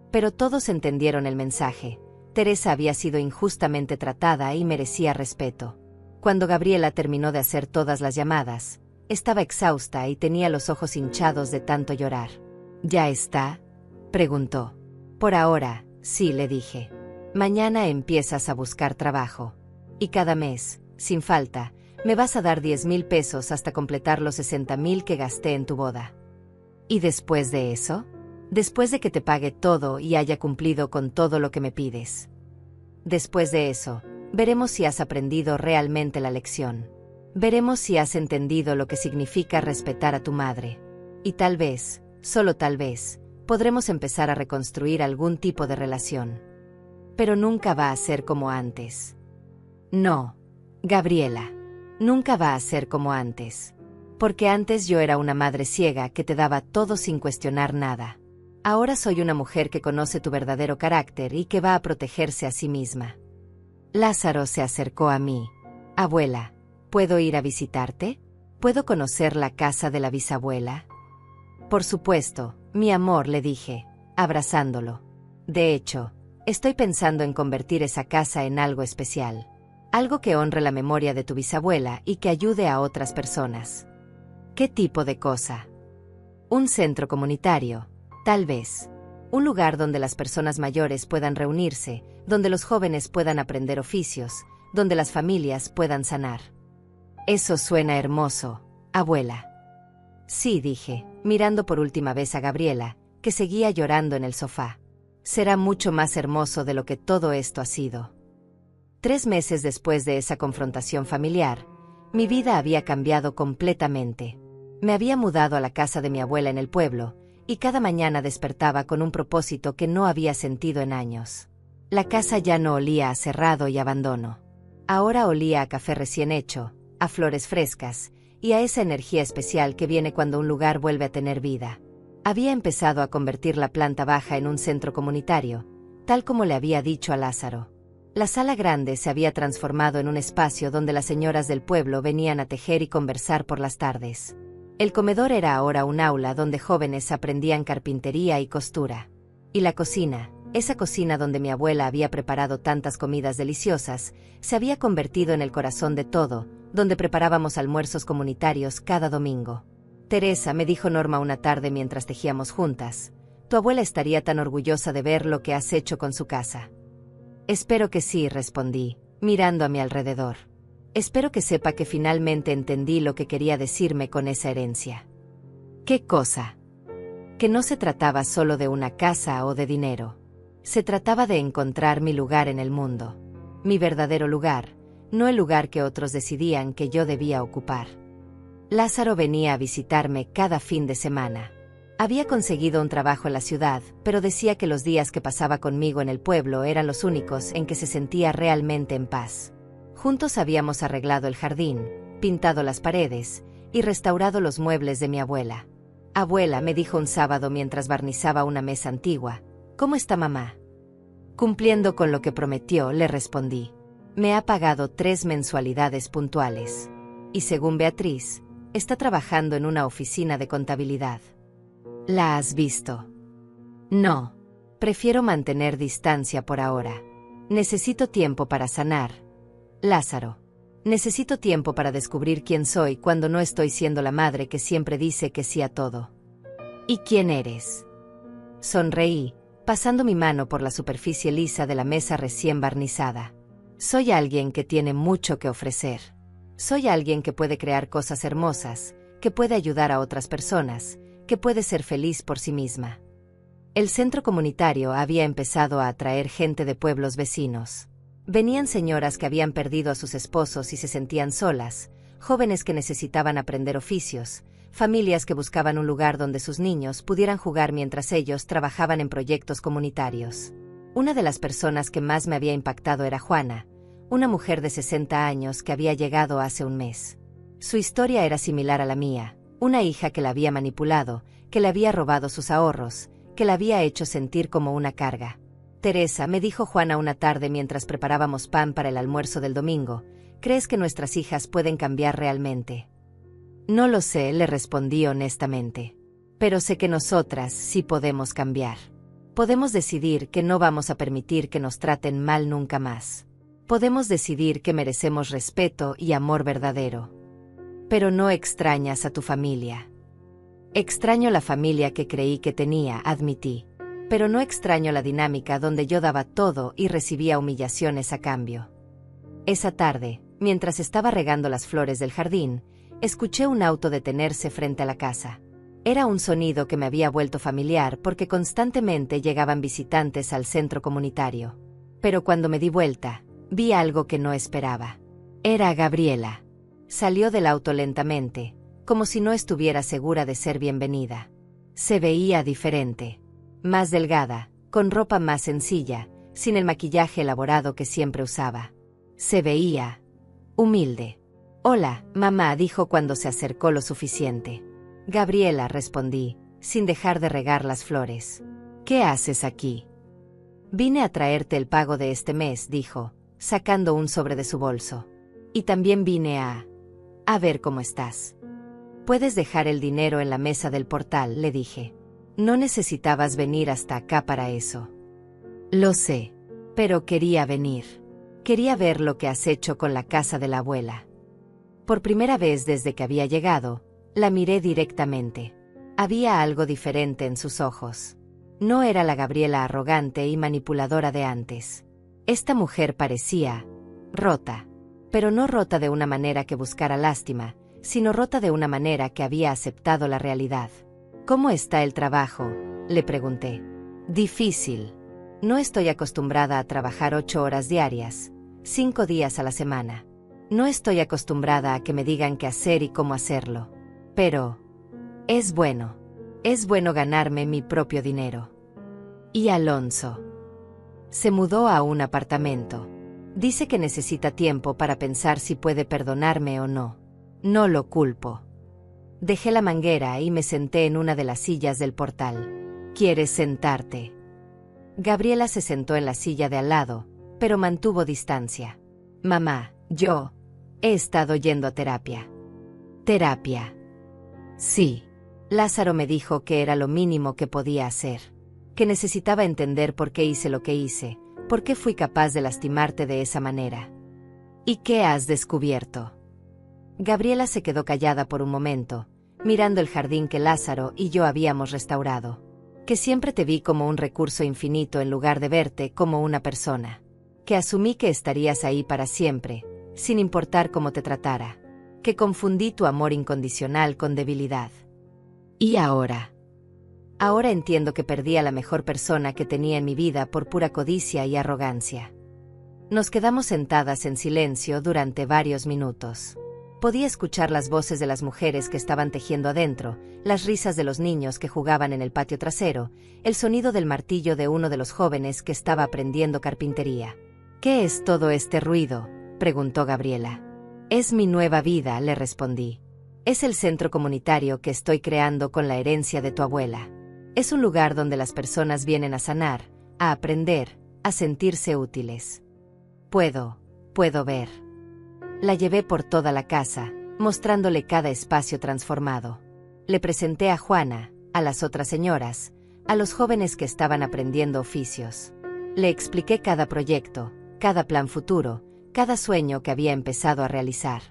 Pero todos entendieron el mensaje. Teresa había sido injustamente tratada y merecía respeto. Cuando Gabriela terminó de hacer todas las llamadas, estaba exhausta y tenía los ojos hinchados de tanto llorar. ¿Ya está?, preguntó. Por ahora, sí, le dije. Mañana empiezas a buscar trabajo. Y cada mes, sin falta, me vas a dar 10,000 pesos hasta completar los 60,000 que gasté en tu boda. ¿Y después de eso? Después de que te pague todo y haya cumplido con todo lo que me pides. Después de eso, veremos si has aprendido realmente la lección. Veremos si has entendido lo que significa respetar a tu madre. Y tal vez, solo tal vez, podremos empezar a reconstruir algún tipo de relación. Pero nunca va a ser como antes. No, Gabriela, nunca va a ser como antes. Porque antes yo era una madre ciega que te daba todo sin cuestionar nada. Ahora soy una mujer que conoce tu verdadero carácter y que va a protegerse a sí misma. Lázaro se acercó a mí. Abuela, ¿puedo ir a visitarte? ¿Puedo conocer la casa de la bisabuela? Por supuesto, mi amor, le dije, abrazándolo. De hecho, estoy pensando en convertir esa casa en algo especial. Algo que honre la memoria de tu bisabuela y que ayude a otras personas. ¿Qué tipo de cosa? Un centro comunitario, tal vez. Un lugar donde las personas mayores puedan reunirse, donde los jóvenes puedan aprender oficios, donde las familias puedan sanar. Eso suena hermoso, abuela. Sí, dije, mirando por última vez a Gabriela, que seguía llorando en el sofá. Será mucho más hermoso de lo que todo esto ha sido. 3 meses después de esa confrontación familiar, mi vida había cambiado completamente. Me había mudado a la casa de mi abuela en el pueblo, y cada mañana despertaba con un propósito que no había sentido en años. La casa ya no olía a cerrado y abandono. Ahora olía a café recién hecho, a flores frescas, y a esa energía especial que viene cuando un lugar vuelve a tener vida. Había empezado a convertir la planta baja en un centro comunitario, tal como le había dicho a Lázaro. La sala grande se había transformado en un espacio donde las señoras del pueblo venían a tejer y conversar por las tardes. El comedor era ahora un aula donde jóvenes aprendían carpintería y costura. Y la cocina, esa cocina donde mi abuela había preparado tantas comidas deliciosas, se había convertido en el corazón de todo, donde preparábamos almuerzos comunitarios cada domingo. Teresa, me dijo Norma una tarde mientras tejíamos juntas, tu abuela estaría tan orgullosa de ver lo que has hecho con su casa. Espero que sí, respondí, mirando a mi alrededor. Espero que sepa que finalmente entendí lo que quería decirme con esa herencia. ¿Qué cosa? Que no se trataba solo de una casa o de dinero. Se trataba de encontrar mi lugar en el mundo. Mi verdadero lugar, no el lugar que otros decidían que yo debía ocupar. Lázaro venía a visitarme cada fin de semana. Había conseguido un trabajo en la ciudad, pero decía que los días que pasaba conmigo en el pueblo eran los únicos en que se sentía realmente en paz. Juntos habíamos arreglado el jardín, pintado las paredes y restaurado los muebles de mi abuela. Abuela, me dijo un sábado mientras barnizaba una mesa antigua, ¿cómo está mamá? Cumpliendo con lo que prometió, le respondí. Me ha pagado 3 mensualidades puntuales. Y según Beatriz, está trabajando en una oficina de contabilidad. ¿La has visto? No. Prefiero mantener distancia por ahora. Necesito tiempo para sanar. Lázaro. Necesito tiempo para descubrir quién soy cuando no estoy siendo la madre que siempre dice que sí a todo. ¿Y quién eres? Sonreí, pasando mi mano por la superficie lisa de la mesa recién barnizada. Soy alguien que tiene mucho que ofrecer. Soy alguien que puede crear cosas hermosas, que puede ayudar a otras personas, que puede ser feliz por sí misma. El centro comunitario había empezado a atraer gente de pueblos vecinos. Venían señoras que habían perdido a sus esposos y se sentían solas, jóvenes que necesitaban aprender oficios, familias que buscaban un lugar donde sus niños pudieran jugar mientras ellos trabajaban en proyectos comunitarios. Una de las personas que más me había impactado era Juana, una mujer de 60 años que había llegado hace un mes. Su historia era similar a la mía, una hija que la había manipulado, que le había robado sus ahorros, que la había hecho sentir como una carga. Teresa, me dijo Juana una tarde mientras preparábamos pan para el almuerzo del domingo, ¿crees que nuestras hijas pueden cambiar realmente? No lo sé, le respondí honestamente. Pero sé que nosotras sí podemos cambiar. Podemos decidir que no vamos a permitir que nos traten mal nunca más. Podemos decidir que merecemos respeto y amor verdadero. Pero no extrañas a tu familia. Extraño la familia que creí que tenía, admití. Pero no extraño la dinámica donde yo daba todo y recibía humillaciones a cambio. Esa tarde, mientras estaba regando las flores del jardín, escuché un auto detenerse frente a la casa. Era un sonido que me había vuelto familiar porque constantemente llegaban visitantes al centro comunitario. Pero cuando me di vuelta, vi algo que no esperaba. Era Gabriela. Salió del auto lentamente, como si no estuviera segura de ser bienvenida. Se veía diferente. Más delgada, con ropa más sencilla, sin el maquillaje elaborado que siempre usaba. Se veía humilde. Hola, mamá, dijo cuando se acercó lo suficiente. Gabriela, respondí, sin dejar de regar las flores. ¿Qué haces aquí? Vine a traerte el pago de este mes, dijo, sacando un sobre de su bolso. Y también vine a ver cómo estás. Puedes dejar el dinero en la mesa del portal, le dije. No necesitabas venir hasta acá para eso. Lo sé, pero quería venir. Quería ver lo que has hecho con la casa de la abuela. Por primera vez desde que había llegado, la miré directamente. Había algo diferente en sus ojos. No era la Gabriela arrogante y manipuladora de antes. Esta mujer parecía rota, pero no rota de una manera que buscara lástima, sino rota de una manera que había aceptado la realidad. ¿Cómo está el trabajo?, le pregunté. Difícil. No estoy acostumbrada a trabajar 8 horas diarias, 5 días a la semana. No estoy acostumbrada a que me digan qué hacer y cómo hacerlo. Pero es bueno. Es bueno ganarme mi propio dinero. Y Alonso se mudó a un apartamento. Dice que necesita tiempo para pensar si puede perdonarme o no. No lo culpo. Dejé la manguera y me senté en una de las sillas del portal. ¿Quieres sentarte? Gabriela se sentó en la silla de al lado, pero mantuvo distancia. Mamá, yo he estado yendo a terapia. ¿Terapia? Sí. Lázaro me dijo que era lo mínimo que podía hacer. Que necesitaba entender por qué hice lo que hice, por qué fui capaz de lastimarte de esa manera. ¿Y qué has descubierto? Gabriela se quedó callada por un momento, mirando el jardín que Lázaro y yo habíamos restaurado. Que siempre te vi como un recurso infinito en lugar de verte como una persona. Que asumí que estarías ahí para siempre, sin importar cómo te tratara. Que confundí tu amor incondicional con debilidad. ¿Y ahora? Ahora entiendo que perdí a la mejor persona que tenía en mi vida por pura codicia y arrogancia. Nos quedamos sentadas en silencio durante varios minutos. Podía escuchar las voces de las mujeres que estaban tejiendo adentro, las risas de los niños que jugaban en el patio trasero, el sonido del martillo de uno de los jóvenes que estaba aprendiendo carpintería. ¿Qué es todo este ruido?, preguntó Gabriela. Es mi nueva vida, le respondí. Es el centro comunitario que estoy creando con la herencia de tu abuela. Es un lugar donde las personas vienen a sanar, a aprender, a sentirse útiles. Puedo ver. La llevé por toda la casa, mostrándole cada espacio transformado. Le presenté a Juana, a las otras señoras, a los jóvenes que estaban aprendiendo oficios. Le expliqué cada proyecto, cada plan futuro, cada sueño que había empezado a realizar.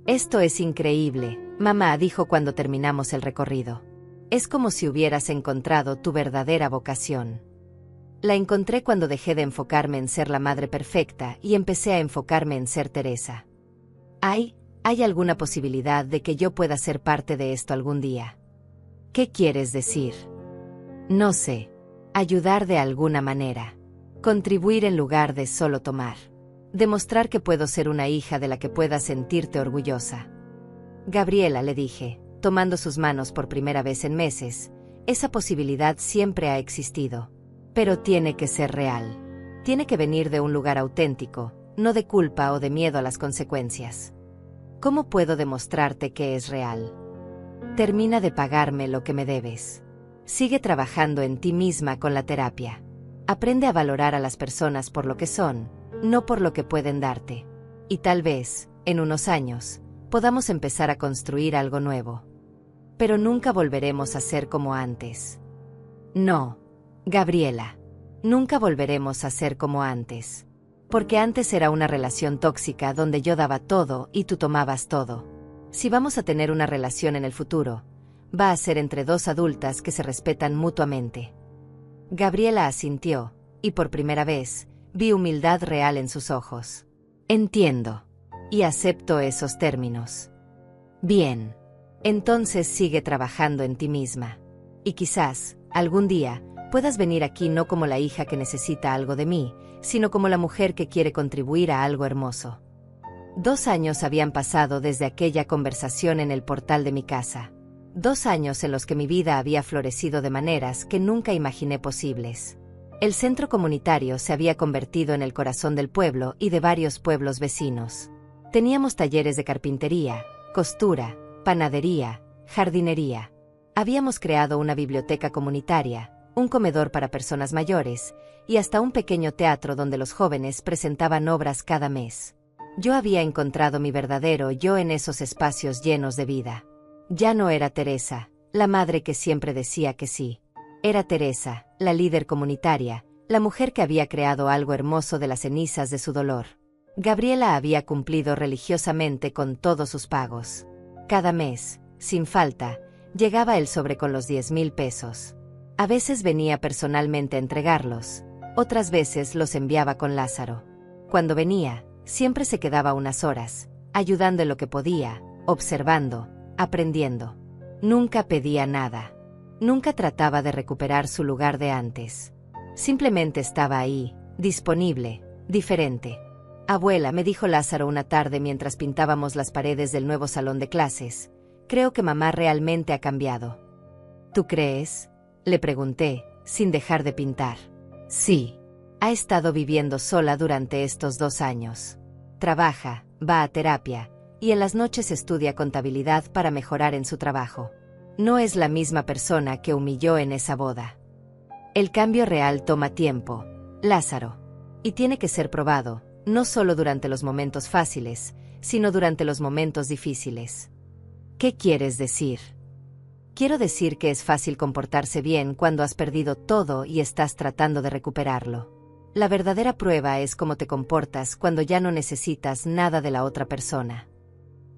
Esto es increíble, mamá, dijo cuando terminamos el recorrido. Es como si hubieras encontrado tu verdadera vocación. La encontré cuando dejé de enfocarme en ser la madre perfecta y empecé a enfocarme en ser Teresa. Hay ¿Hay alguna posibilidad de que yo pueda ser parte de esto algún día? ¿Qué quieres decir? No sé. Ayudar de alguna manera. Contribuir en lugar de solo tomar. Demostrar que puedo ser una hija de la que puedas sentirte orgullosa. Gabriela, le dije, tomando sus manos por primera vez en meses, esa posibilidad siempre ha existido. Pero tiene que ser real. Tiene que venir de un lugar auténtico, no de culpa o de miedo a las consecuencias. ¿Cómo puedo demostrarte que es real? Termina de pagarme lo que me debes. Sigue trabajando en ti misma con la terapia. Aprende a valorar a las personas por lo que son, no por lo que pueden darte. Y tal vez, en unos años, podamos empezar a construir algo nuevo. Pero nunca volveremos a ser como antes. No, Gabriela. Nunca volveremos a ser como antes. Porque antes era una relación tóxica donde yo daba todo y tú tomabas todo. Si vamos a tener una relación en el futuro, va a ser entre dos adultas que se respetan mutuamente. Gabriela asintió, y por primera vez, vi humildad real en sus ojos. Entiendo. Y acepto esos términos. Bien. Entonces sigue trabajando en ti misma. Y quizás, algún día, puedas venir aquí no como la hija que necesita algo de mí, sino como la mujer que quiere contribuir a algo hermoso. 2 años habían pasado desde aquella conversación en el portal de mi casa. 2 años en los que mi vida había florecido de maneras que nunca imaginé posibles. El centro comunitario se había convertido en el corazón del pueblo y de varios pueblos vecinos. Teníamos talleres de carpintería, costura, panadería, jardinería. Habíamos creado una biblioteca comunitaria, un comedor para personas mayores, y hasta un pequeño teatro donde los jóvenes presentaban obras cada mes. Yo había encontrado mi verdadero yo en esos espacios llenos de vida. Ya no era Teresa, la madre que siempre decía que sí. Era Teresa, la líder comunitaria, la mujer que había creado algo hermoso de las cenizas de su dolor. Gabriela había cumplido religiosamente con todos sus pagos. Cada mes, sin falta, llegaba el sobre con los 10,000 pesos. A veces venía personalmente a entregarlos, otras veces los enviaba con Lázaro. Cuando venía, siempre se quedaba unas horas, ayudando en lo que podía, observando, aprendiendo. Nunca pedía nada. Nunca trataba de recuperar su lugar de antes. Simplemente estaba ahí, disponible, diferente. Abuela, me dijo Lázaro una tarde mientras pintábamos las paredes del nuevo salón de clases, creo que mamá realmente ha cambiado. ¿Tú crees? Le pregunté, sin dejar de pintar. Sí. Ha estado viviendo sola durante estos 2 años. Trabaja, va a terapia, y en las noches estudia contabilidad para mejorar en su trabajo. No es la misma persona que humilló en esa boda. El cambio real toma tiempo, Lázaro. Y tiene que ser probado, no solo durante los momentos fáciles, sino durante los momentos difíciles. ¿Qué quieres decir? Quiero decir que es fácil comportarse bien cuando has perdido todo y estás tratando de recuperarlo. La verdadera prueba es cómo te comportas cuando ya no necesitas nada de la otra persona.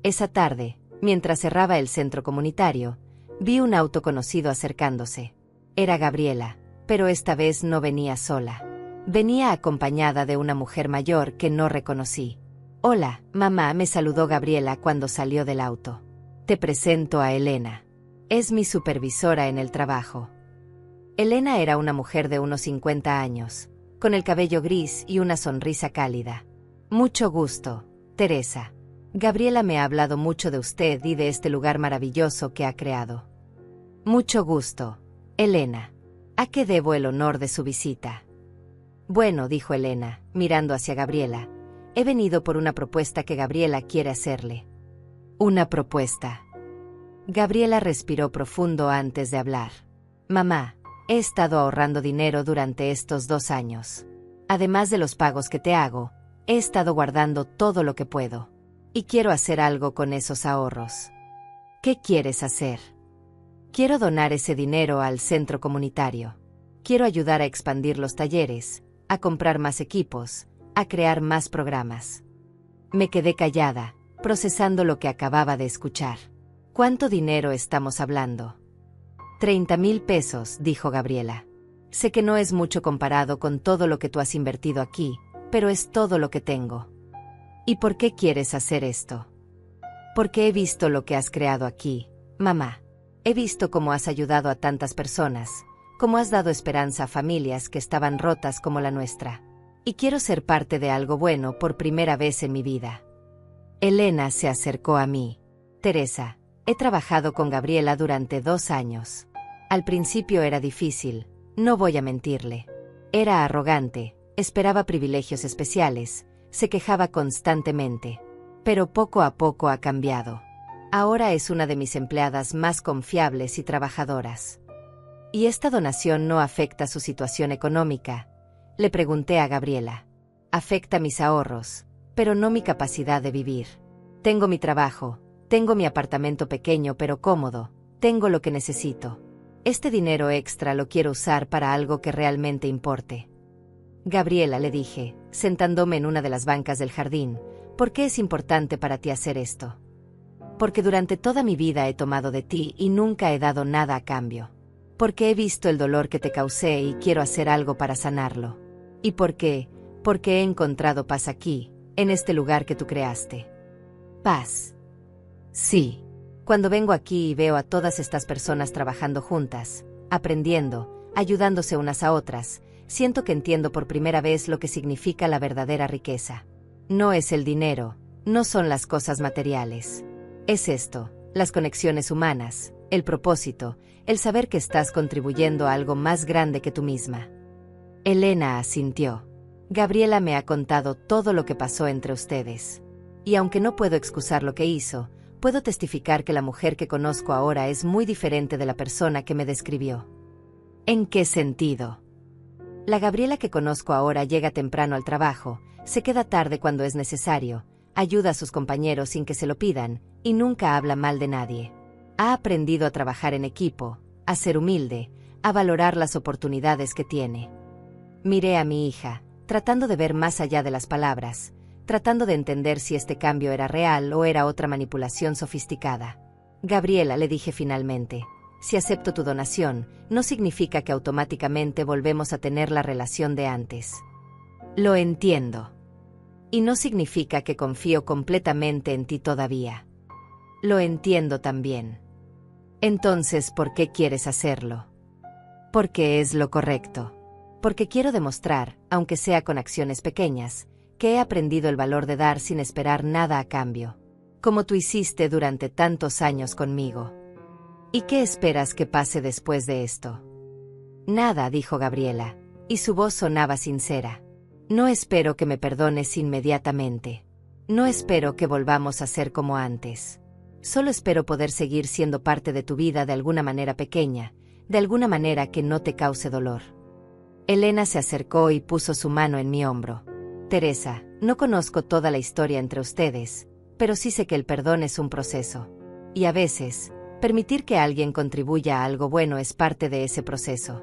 Esa tarde, mientras cerraba el centro comunitario, vi un auto conocido acercándose. Era Gabriela, pero esta vez no venía sola. Venía acompañada de una mujer mayor que no reconocí. Hola, mamá, me saludó Gabriela cuando salió del auto. Te presento a Elena. Es mi supervisora en el trabajo. Elena era una mujer de unos 50 años, con el cabello gris y una sonrisa cálida. Mucho gusto, Teresa. Gabriela me ha hablado mucho de usted y de este lugar maravilloso que ha creado. Mucho gusto, Elena. ¿A qué debo el honor de su visita? Bueno, dijo Elena, mirando hacia Gabriela. He venido por una propuesta que Gabriela quiere hacerle. ¿Una propuesta? Gabriela respiró profundo antes de hablar. Mamá, he estado ahorrando dinero durante estos 2 años. Además de los pagos que te hago, he estado guardando todo lo que puedo. Y quiero hacer algo con esos ahorros. ¿Qué quieres hacer? Quiero donar ese dinero al centro comunitario. Quiero ayudar a expandir los talleres, a comprar más equipos, a crear más programas. Me quedé callada, procesando lo que acababa de escuchar. ¿Cuánto dinero estamos hablando? 30,000 pesos, dijo Gabriela. Sé que no es mucho comparado con todo lo que tú has invertido aquí, pero es todo lo que tengo. ¿Y por qué quieres hacer esto? Porque he visto lo que has creado aquí, mamá. He visto cómo has ayudado a tantas personas, cómo has dado esperanza a familias que estaban rotas como la nuestra. Y quiero ser parte de algo bueno por primera vez en mi vida. Elena se acercó a mí. Teresa, he trabajado con Gabriela durante 2 años. Al principio era difícil, no voy a mentirle. Era arrogante, esperaba privilegios especiales, se quejaba constantemente. Pero poco a poco ha cambiado. Ahora es una de mis empleadas más confiables y trabajadoras. ¿Y esta donación no afecta su situación económica? Le pregunté a Gabriela. Afecta mis ahorros, pero no mi capacidad de vivir. Tengo mi trabajo, tengo mi apartamento pequeño pero cómodo, tengo lo que necesito. Este dinero extra lo quiero usar para algo que realmente importe. Gabriela, le dije, sentándome en una de las bancas del jardín, ¿por qué es importante para ti hacer esto? Porque durante toda mi vida he tomado de ti y nunca he dado nada a cambio. Porque he visto el dolor que te causé y quiero hacer algo para sanarlo. ¿Y por qué? Porque he encontrado paz aquí, en este lugar que tú creaste. Paz. Sí. Cuando vengo aquí y veo a todas estas personas trabajando juntas, aprendiendo, ayudándose unas a otras, siento que entiendo por primera vez lo que significa la verdadera riqueza. No es el dinero, no son las cosas materiales. Es esto, las conexiones humanas, el propósito, el saber que estás contribuyendo a algo más grande que tú misma. Elena asintió. Gabriela me ha contado todo lo que pasó entre ustedes. Y aunque no puedo excusar lo que hizo, puedo testificar que la mujer que conozco ahora es muy diferente de la persona que me describió. ¿En qué sentido? La Gabriela que conozco ahora llega temprano al trabajo, se queda tarde cuando es necesario, ayuda a sus compañeros sin que se lo pidan, y nunca habla mal de nadie. Ha aprendido a trabajar en equipo, a ser humilde, a valorar las oportunidades que tiene. Miré a mi hija, tratando de ver más allá de las palabras, tratando de entender si este cambio era real o era otra manipulación sofisticada. Gabriela, le dije finalmente, si acepto tu donación, no significa que automáticamente volvemos a tener la relación de antes. Lo entiendo. Y no significa que confío completamente en ti todavía. Lo entiendo también. Entonces, ¿por qué quieres hacerlo? Porque es lo correcto. Porque quiero demostrar, aunque sea con acciones pequeñas, que he aprendido el valor de dar sin esperar nada a cambio. Como tú hiciste durante tantos años conmigo. ¿Y qué esperas que pase después de esto? Nada, dijo Gabriela, y su voz sonaba sincera. No espero que me perdones inmediatamente. No espero que volvamos a ser como antes. Solo espero poder seguir siendo parte de tu vida de alguna manera pequeña, de alguna manera que no te cause dolor. Elena se acercó y puso su mano en mi hombro. Teresa, no conozco toda la historia entre ustedes, pero sí sé que el perdón es un proceso. Y a veces, permitir que alguien contribuya a algo bueno es parte de ese proceso.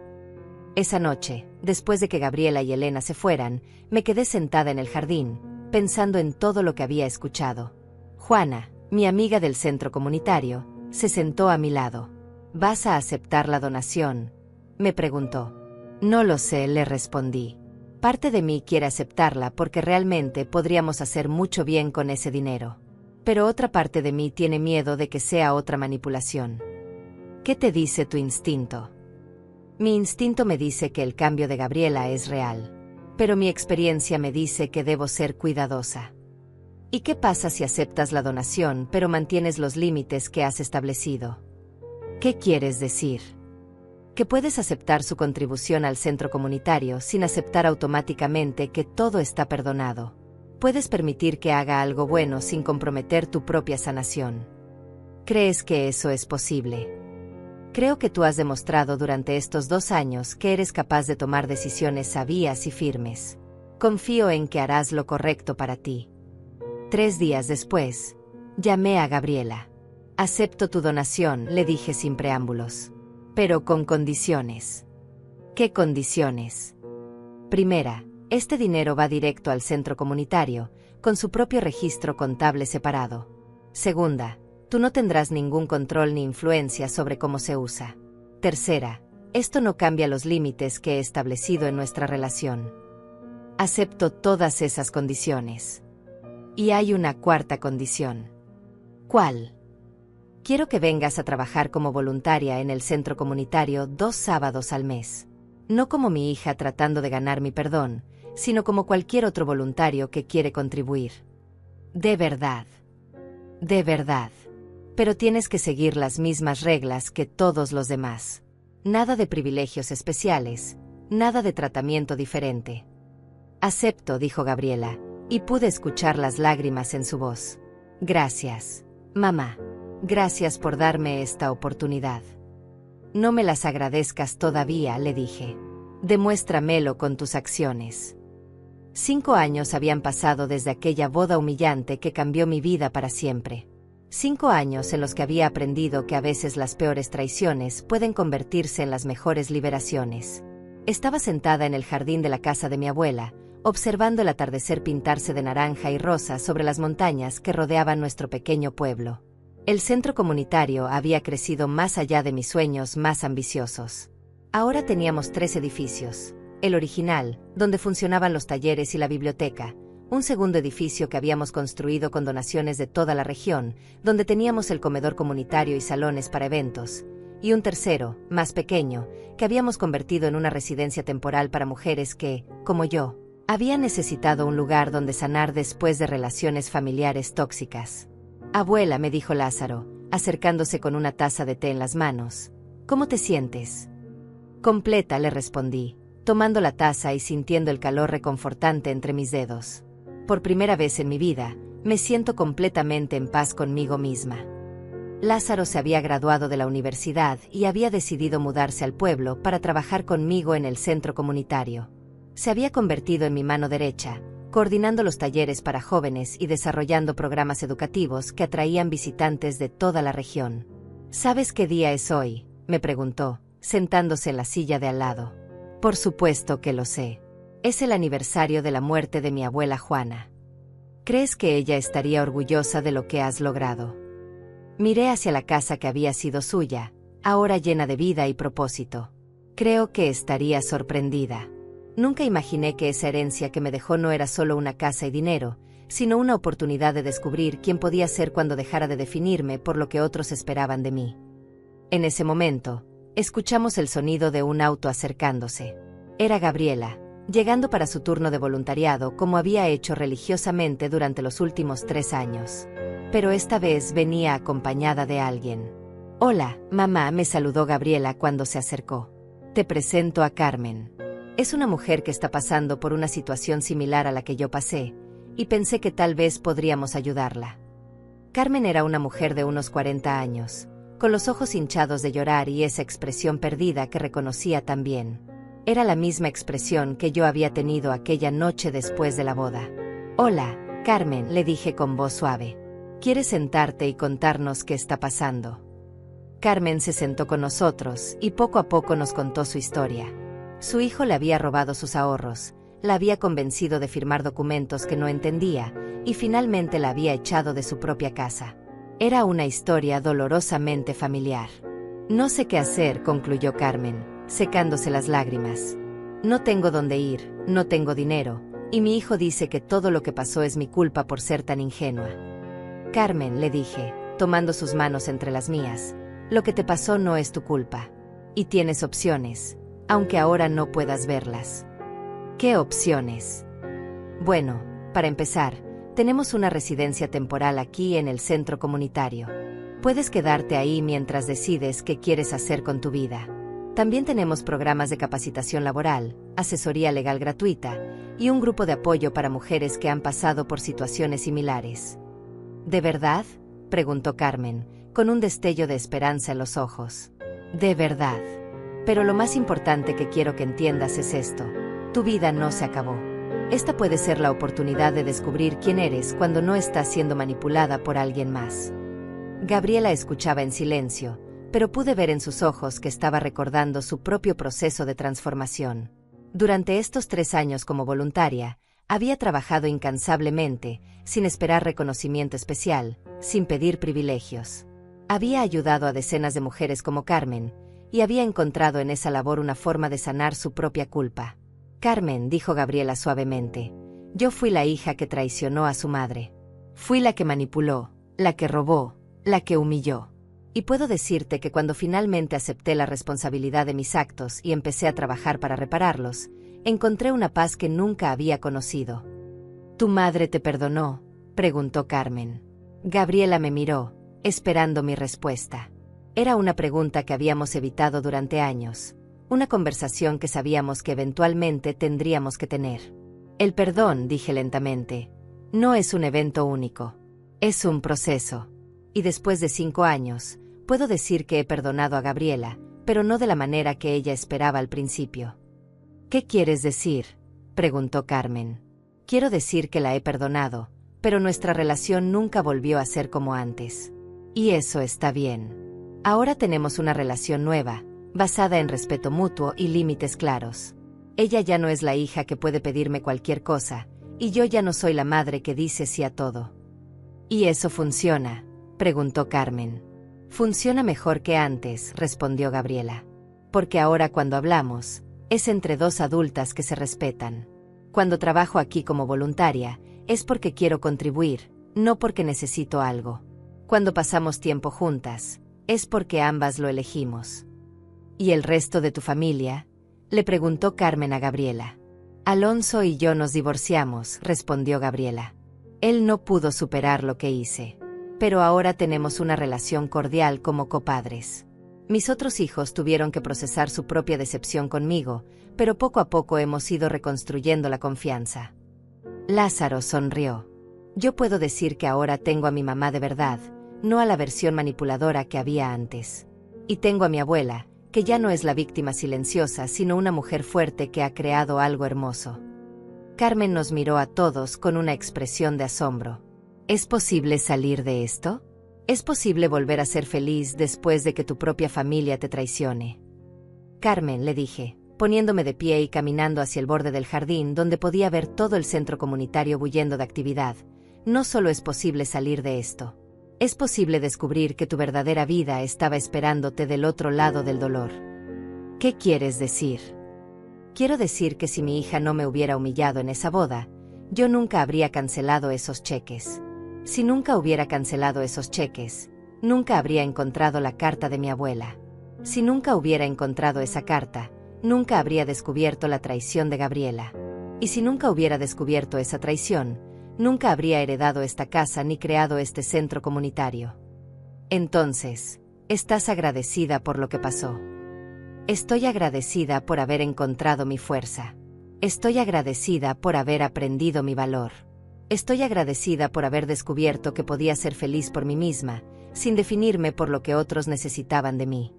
Esa noche, después de que Gabriela y Elena se fueran, me quedé sentada en el jardín, pensando en todo lo que había escuchado. Juana, mi amiga del centro comunitario, se sentó a mi lado. ¿Vas a aceptar la donación?, me preguntó. No lo sé, le respondí. Parte de mí quiere aceptarla porque realmente podríamos hacer mucho bien con ese dinero. Pero otra parte de mí tiene miedo de que sea otra manipulación. ¿Qué te dice tu instinto? Mi instinto me dice que el cambio de Gabriela es real, pero mi experiencia me dice que debo ser cuidadosa. ¿Y qué pasa si aceptas la donación pero mantienes los límites que has establecido? ¿Qué quieres decir? Que puedes aceptar su contribución al centro comunitario sin aceptar automáticamente que todo está perdonado. Puedes permitir que haga algo bueno sin comprometer tu propia sanación. ¿Crees que eso es posible? Creo que tú has demostrado durante estos 2 años que eres capaz de tomar decisiones sabias y firmes. Confío en que harás lo correcto para ti. 3 días después, llamé a Gabriela. Acepto tu donación, le dije sin preámbulos. Pero con condiciones. ¿Qué condiciones? Primera, este dinero va directo al centro comunitario, con su propio registro contable separado. Segunda, tú no tendrás ningún control ni influencia sobre cómo se usa. Tercera, esto no cambia los límites que he establecido en nuestra relación. Acepto todas esas condiciones. Y hay una cuarta condición. ¿Cuál? Quiero que vengas a trabajar como voluntaria en el centro comunitario 2 sábados al mes. No como mi hija tratando de ganar mi perdón, sino como cualquier otro voluntario que quiere contribuir. De verdad. De verdad. Pero tienes que seguir las mismas reglas que todos los demás. Nada de privilegios especiales, nada de tratamiento diferente. Acepto, dijo Gabriela, y pude escuchar las lágrimas en su voz. Gracias, mamá. Gracias por darme esta oportunidad. No me las agradezcas todavía, le dije. Demuéstramelo con tus acciones. 5 años habían pasado desde aquella boda humillante que cambió mi vida para siempre. 5 años en los que había aprendido que a veces las peores traiciones pueden convertirse en las mejores liberaciones. Estaba sentada en el jardín de la casa de mi abuela, observando el atardecer pintarse de naranja y rosa sobre las montañas que rodeaban nuestro pequeño pueblo. El centro comunitario había crecido más allá de mis sueños más ambiciosos. Ahora teníamos 3 edificios. El original, donde funcionaban los talleres y la biblioteca, un segundo edificio que habíamos construido con donaciones de toda la región, donde teníamos el comedor comunitario y salones para eventos, y un tercero, más pequeño, que habíamos convertido en una residencia temporal para mujeres que, como yo, habían necesitado un lugar donde sanar después de relaciones familiares tóxicas. Abuela, me dijo Lázaro, acercándose con una taza de té en las manos. ¿Cómo te sientes? Completa, le respondí, tomando la taza y sintiendo el calor reconfortante entre mis dedos. Por primera vez en mi vida, me siento completamente en paz conmigo misma. Lázaro se había graduado de la universidad y había decidido mudarse al pueblo para trabajar conmigo en el centro comunitario. Se había convertido en mi mano derecha, coordinando los talleres para jóvenes y desarrollando programas educativos que atraían visitantes de toda la región. ¿Sabes qué día es hoy?, me preguntó, sentándose en la silla de al lado. Por supuesto que lo sé. Es el aniversario de la muerte de mi abuela Juana. ¿Crees que ella estaría orgullosa de lo que has logrado? Miré hacia la casa que había sido suya, ahora llena de vida y propósito. Creo que estaría sorprendida. Nunca imaginé que esa herencia que me dejó no era solo una casa y dinero, sino una oportunidad de descubrir quién podía ser cuando dejara de definirme por lo que otros esperaban de mí. En ese momento, escuchamos el sonido de un auto acercándose. Era Gabriela, llegando para su turno de voluntariado como había hecho religiosamente durante los últimos 3 años. Pero esta vez venía acompañada de alguien. Hola, mamá, me saludó Gabriela cuando se acercó. Te presento a Carmen. Es una mujer que está pasando por una situación similar a la que yo pasé, y pensé que tal vez podríamos ayudarla. Carmen era una mujer de unos 40 años, con los ojos hinchados de llorar y esa expresión perdida que reconocía tan bien. Era la misma expresión que yo había tenido aquella noche después de la boda. Hola, Carmen, le dije con voz suave. ¿Quieres sentarte y contarnos qué está pasando? Carmen se sentó con nosotros y poco a poco nos contó su historia. Su hijo le había robado sus ahorros, la había convencido de firmar documentos que no entendía, y finalmente la había echado de su propia casa. Era una historia dolorosamente familiar. No sé qué hacer, concluyó Carmen, secándose las lágrimas. No tengo dónde ir, no tengo dinero, y mi hijo dice que todo lo que pasó es mi culpa por ser tan ingenua. Carmen, le dije, tomando sus manos entre las mías, lo que te pasó no es tu culpa. Y tienes opciones, aunque ahora no puedas verlas. ¿Qué opciones? Bueno, para empezar, tenemos una residencia temporal aquí en el centro comunitario. Puedes quedarte ahí mientras decides qué quieres hacer con tu vida. También tenemos programas de capacitación laboral, asesoría legal gratuita y un grupo de apoyo para mujeres que han pasado por situaciones similares. ¿De verdad?, preguntó Carmen, con un destello de esperanza en los ojos. De verdad. Pero lo más importante que quiero que entiendas es esto. Tu vida no se acabó. Esta puede ser la oportunidad de descubrir quién eres cuando no estás siendo manipulada por alguien más. Gabriela escuchaba en silencio, pero pude ver en sus ojos que estaba recordando su propio proceso de transformación. Durante estos 3 años como voluntaria, había trabajado incansablemente, sin esperar reconocimiento especial, sin pedir privilegios. Había ayudado a decenas de mujeres como Carmen, y había encontrado en esa labor una forma de sanar su propia culpa. Carmen, dijo Gabriela suavemente, yo fui la hija que traicionó a su madre. Fui la que manipuló, la que robó, la que humilló. Y puedo decirte que cuando finalmente acepté la responsabilidad de mis actos y empecé a trabajar para repararlos, encontré una paz que nunca había conocido. ¿Tu madre te perdonó?, preguntó Carmen. Gabriela me miró, esperando mi respuesta. Era una pregunta que habíamos evitado durante años, una conversación que sabíamos que eventualmente tendríamos que tener. El perdón, dije lentamente, no es un evento único. Es un proceso. Y después de 5 años, puedo decir que he perdonado a Gabriela, pero no de la manera que ella esperaba al principio. ¿Qué quieres decir?, preguntó Carmen. Quiero decir que la he perdonado, pero nuestra relación nunca volvió a ser como antes. Y eso está bien. Ahora tenemos una relación nueva, basada en respeto mutuo y límites claros. Ella ya no es la hija que puede pedirme cualquier cosa, y yo ya no soy la madre que dice sí a todo. ¿Y eso funciona?, preguntó Carmen. Funciona mejor que antes, respondió Gabriela. Porque ahora cuando hablamos, es entre 2 adultas que se respetan. Cuando trabajo aquí como voluntaria, es porque quiero contribuir, no porque necesito algo. Cuando pasamos tiempo juntas, es porque ambas lo elegimos. ¿Y el resto de tu familia?, le preguntó Carmen a Gabriela. Alonso y yo nos divorciamos, respondió Gabriela. Él no pudo superar lo que hice. Pero ahora tenemos una relación cordial como copadres. Mis otros hijos tuvieron que procesar su propia decepción conmigo, pero poco a poco hemos ido reconstruyendo la confianza. Lázaro sonrió. Yo puedo decir que ahora tengo a mi mamá de verdad, no a la versión manipuladora que había antes. Y tengo a mi abuela, que ya no es la víctima silenciosa, sino una mujer fuerte que ha creado algo hermoso. Carmen nos miró a todos con una expresión de asombro. ¿Es posible salir de esto? ¿Es posible volver a ser feliz después de que tu propia familia te traicione? Carmen, le dije, poniéndome de pie y caminando hacia el borde del jardín donde podía ver todo el centro comunitario bullendo de actividad, no solo es posible salir de esto. Es posible descubrir que tu verdadera vida estaba esperándote del otro lado del dolor. ¿Qué quieres decir? Quiero decir que si mi hija no me hubiera humillado en esa boda, yo nunca habría cancelado esos cheques. Si nunca hubiera cancelado esos cheques, nunca habría encontrado la carta de mi abuela. Si nunca hubiera encontrado esa carta, nunca habría descubierto la traición de Gabriela. Y si nunca hubiera descubierto esa traición, nunca habría heredado esta casa ni creado este centro comunitario. Entonces, ¿estás agradecida por lo que pasó? Estoy agradecida por haber encontrado mi fuerza. Estoy agradecida por haber aprendido mi valor. Estoy agradecida por haber descubierto que podía ser feliz por mí misma, sin definirme por lo que otros necesitaban de mí.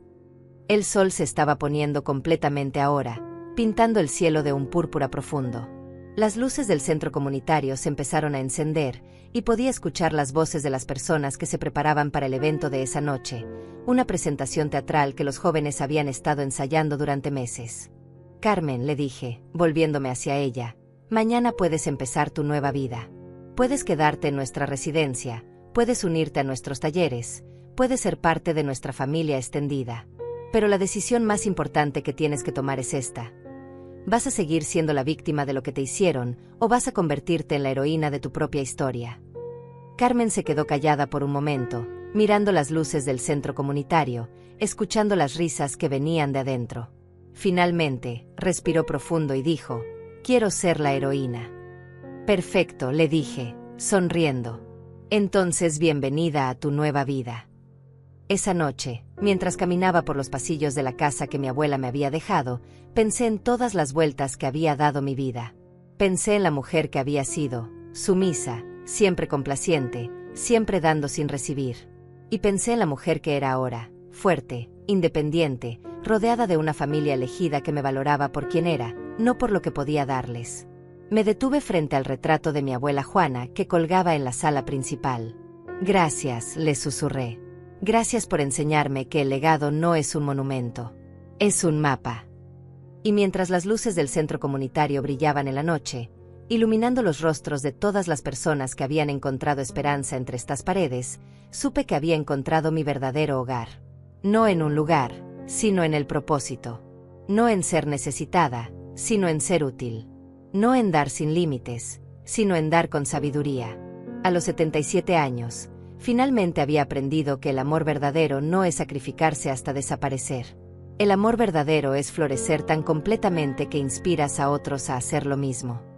El sol se estaba poniendo completamente ahora, pintando el cielo de un púrpura profundo. Las luces del centro comunitario se empezaron a encender, y podía escuchar las voces de las personas que se preparaban para el evento de esa noche, una presentación teatral que los jóvenes habían estado ensayando durante meses. Carmen, le dije, volviéndome hacia ella, mañana puedes empezar tu nueva vida. Puedes quedarte en nuestra residencia, puedes unirte a nuestros talleres, puedes ser parte de nuestra familia extendida. Pero la decisión más importante que tienes que tomar es esta. ¿Vas a seguir siendo la víctima de lo que te hicieron, o vas a convertirte en la heroína de tu propia historia? Carmen se quedó callada por un momento, mirando las luces del centro comunitario, escuchando las risas que venían de adentro. Finalmente, respiró profundo y dijo, «Quiero ser la heroína». «Perfecto», le dije, sonriendo. «Entonces bienvenida a tu nueva vida». Esa noche, mientras caminaba por los pasillos de la casa que mi abuela me había dejado, pensé en todas las vueltas que había dado mi vida. Pensé en la mujer que había sido, sumisa, siempre complaciente, siempre dando sin recibir. Y pensé en la mujer que era ahora, fuerte, independiente, rodeada de una familia elegida que me valoraba por quien era, no por lo que podía darles. Me detuve frente al retrato de mi abuela Juana que colgaba en la sala principal. «Gracias», le susurré. «Gracias por enseñarme que el legado no es un monumento, es un mapa». Y mientras las luces del centro comunitario brillaban en la noche, iluminando los rostros de todas las personas que habían encontrado esperanza entre estas paredes, supe que había encontrado mi verdadero hogar. No en un lugar, sino en el propósito. No en ser necesitada, sino en ser útil. No en dar sin límites, sino en dar con sabiduría. A los 77 años, Finalmente había aprendido que el amor verdadero no es sacrificarse hasta desaparecer. El amor verdadero es florecer tan completamente que inspiras a otros a hacer lo mismo.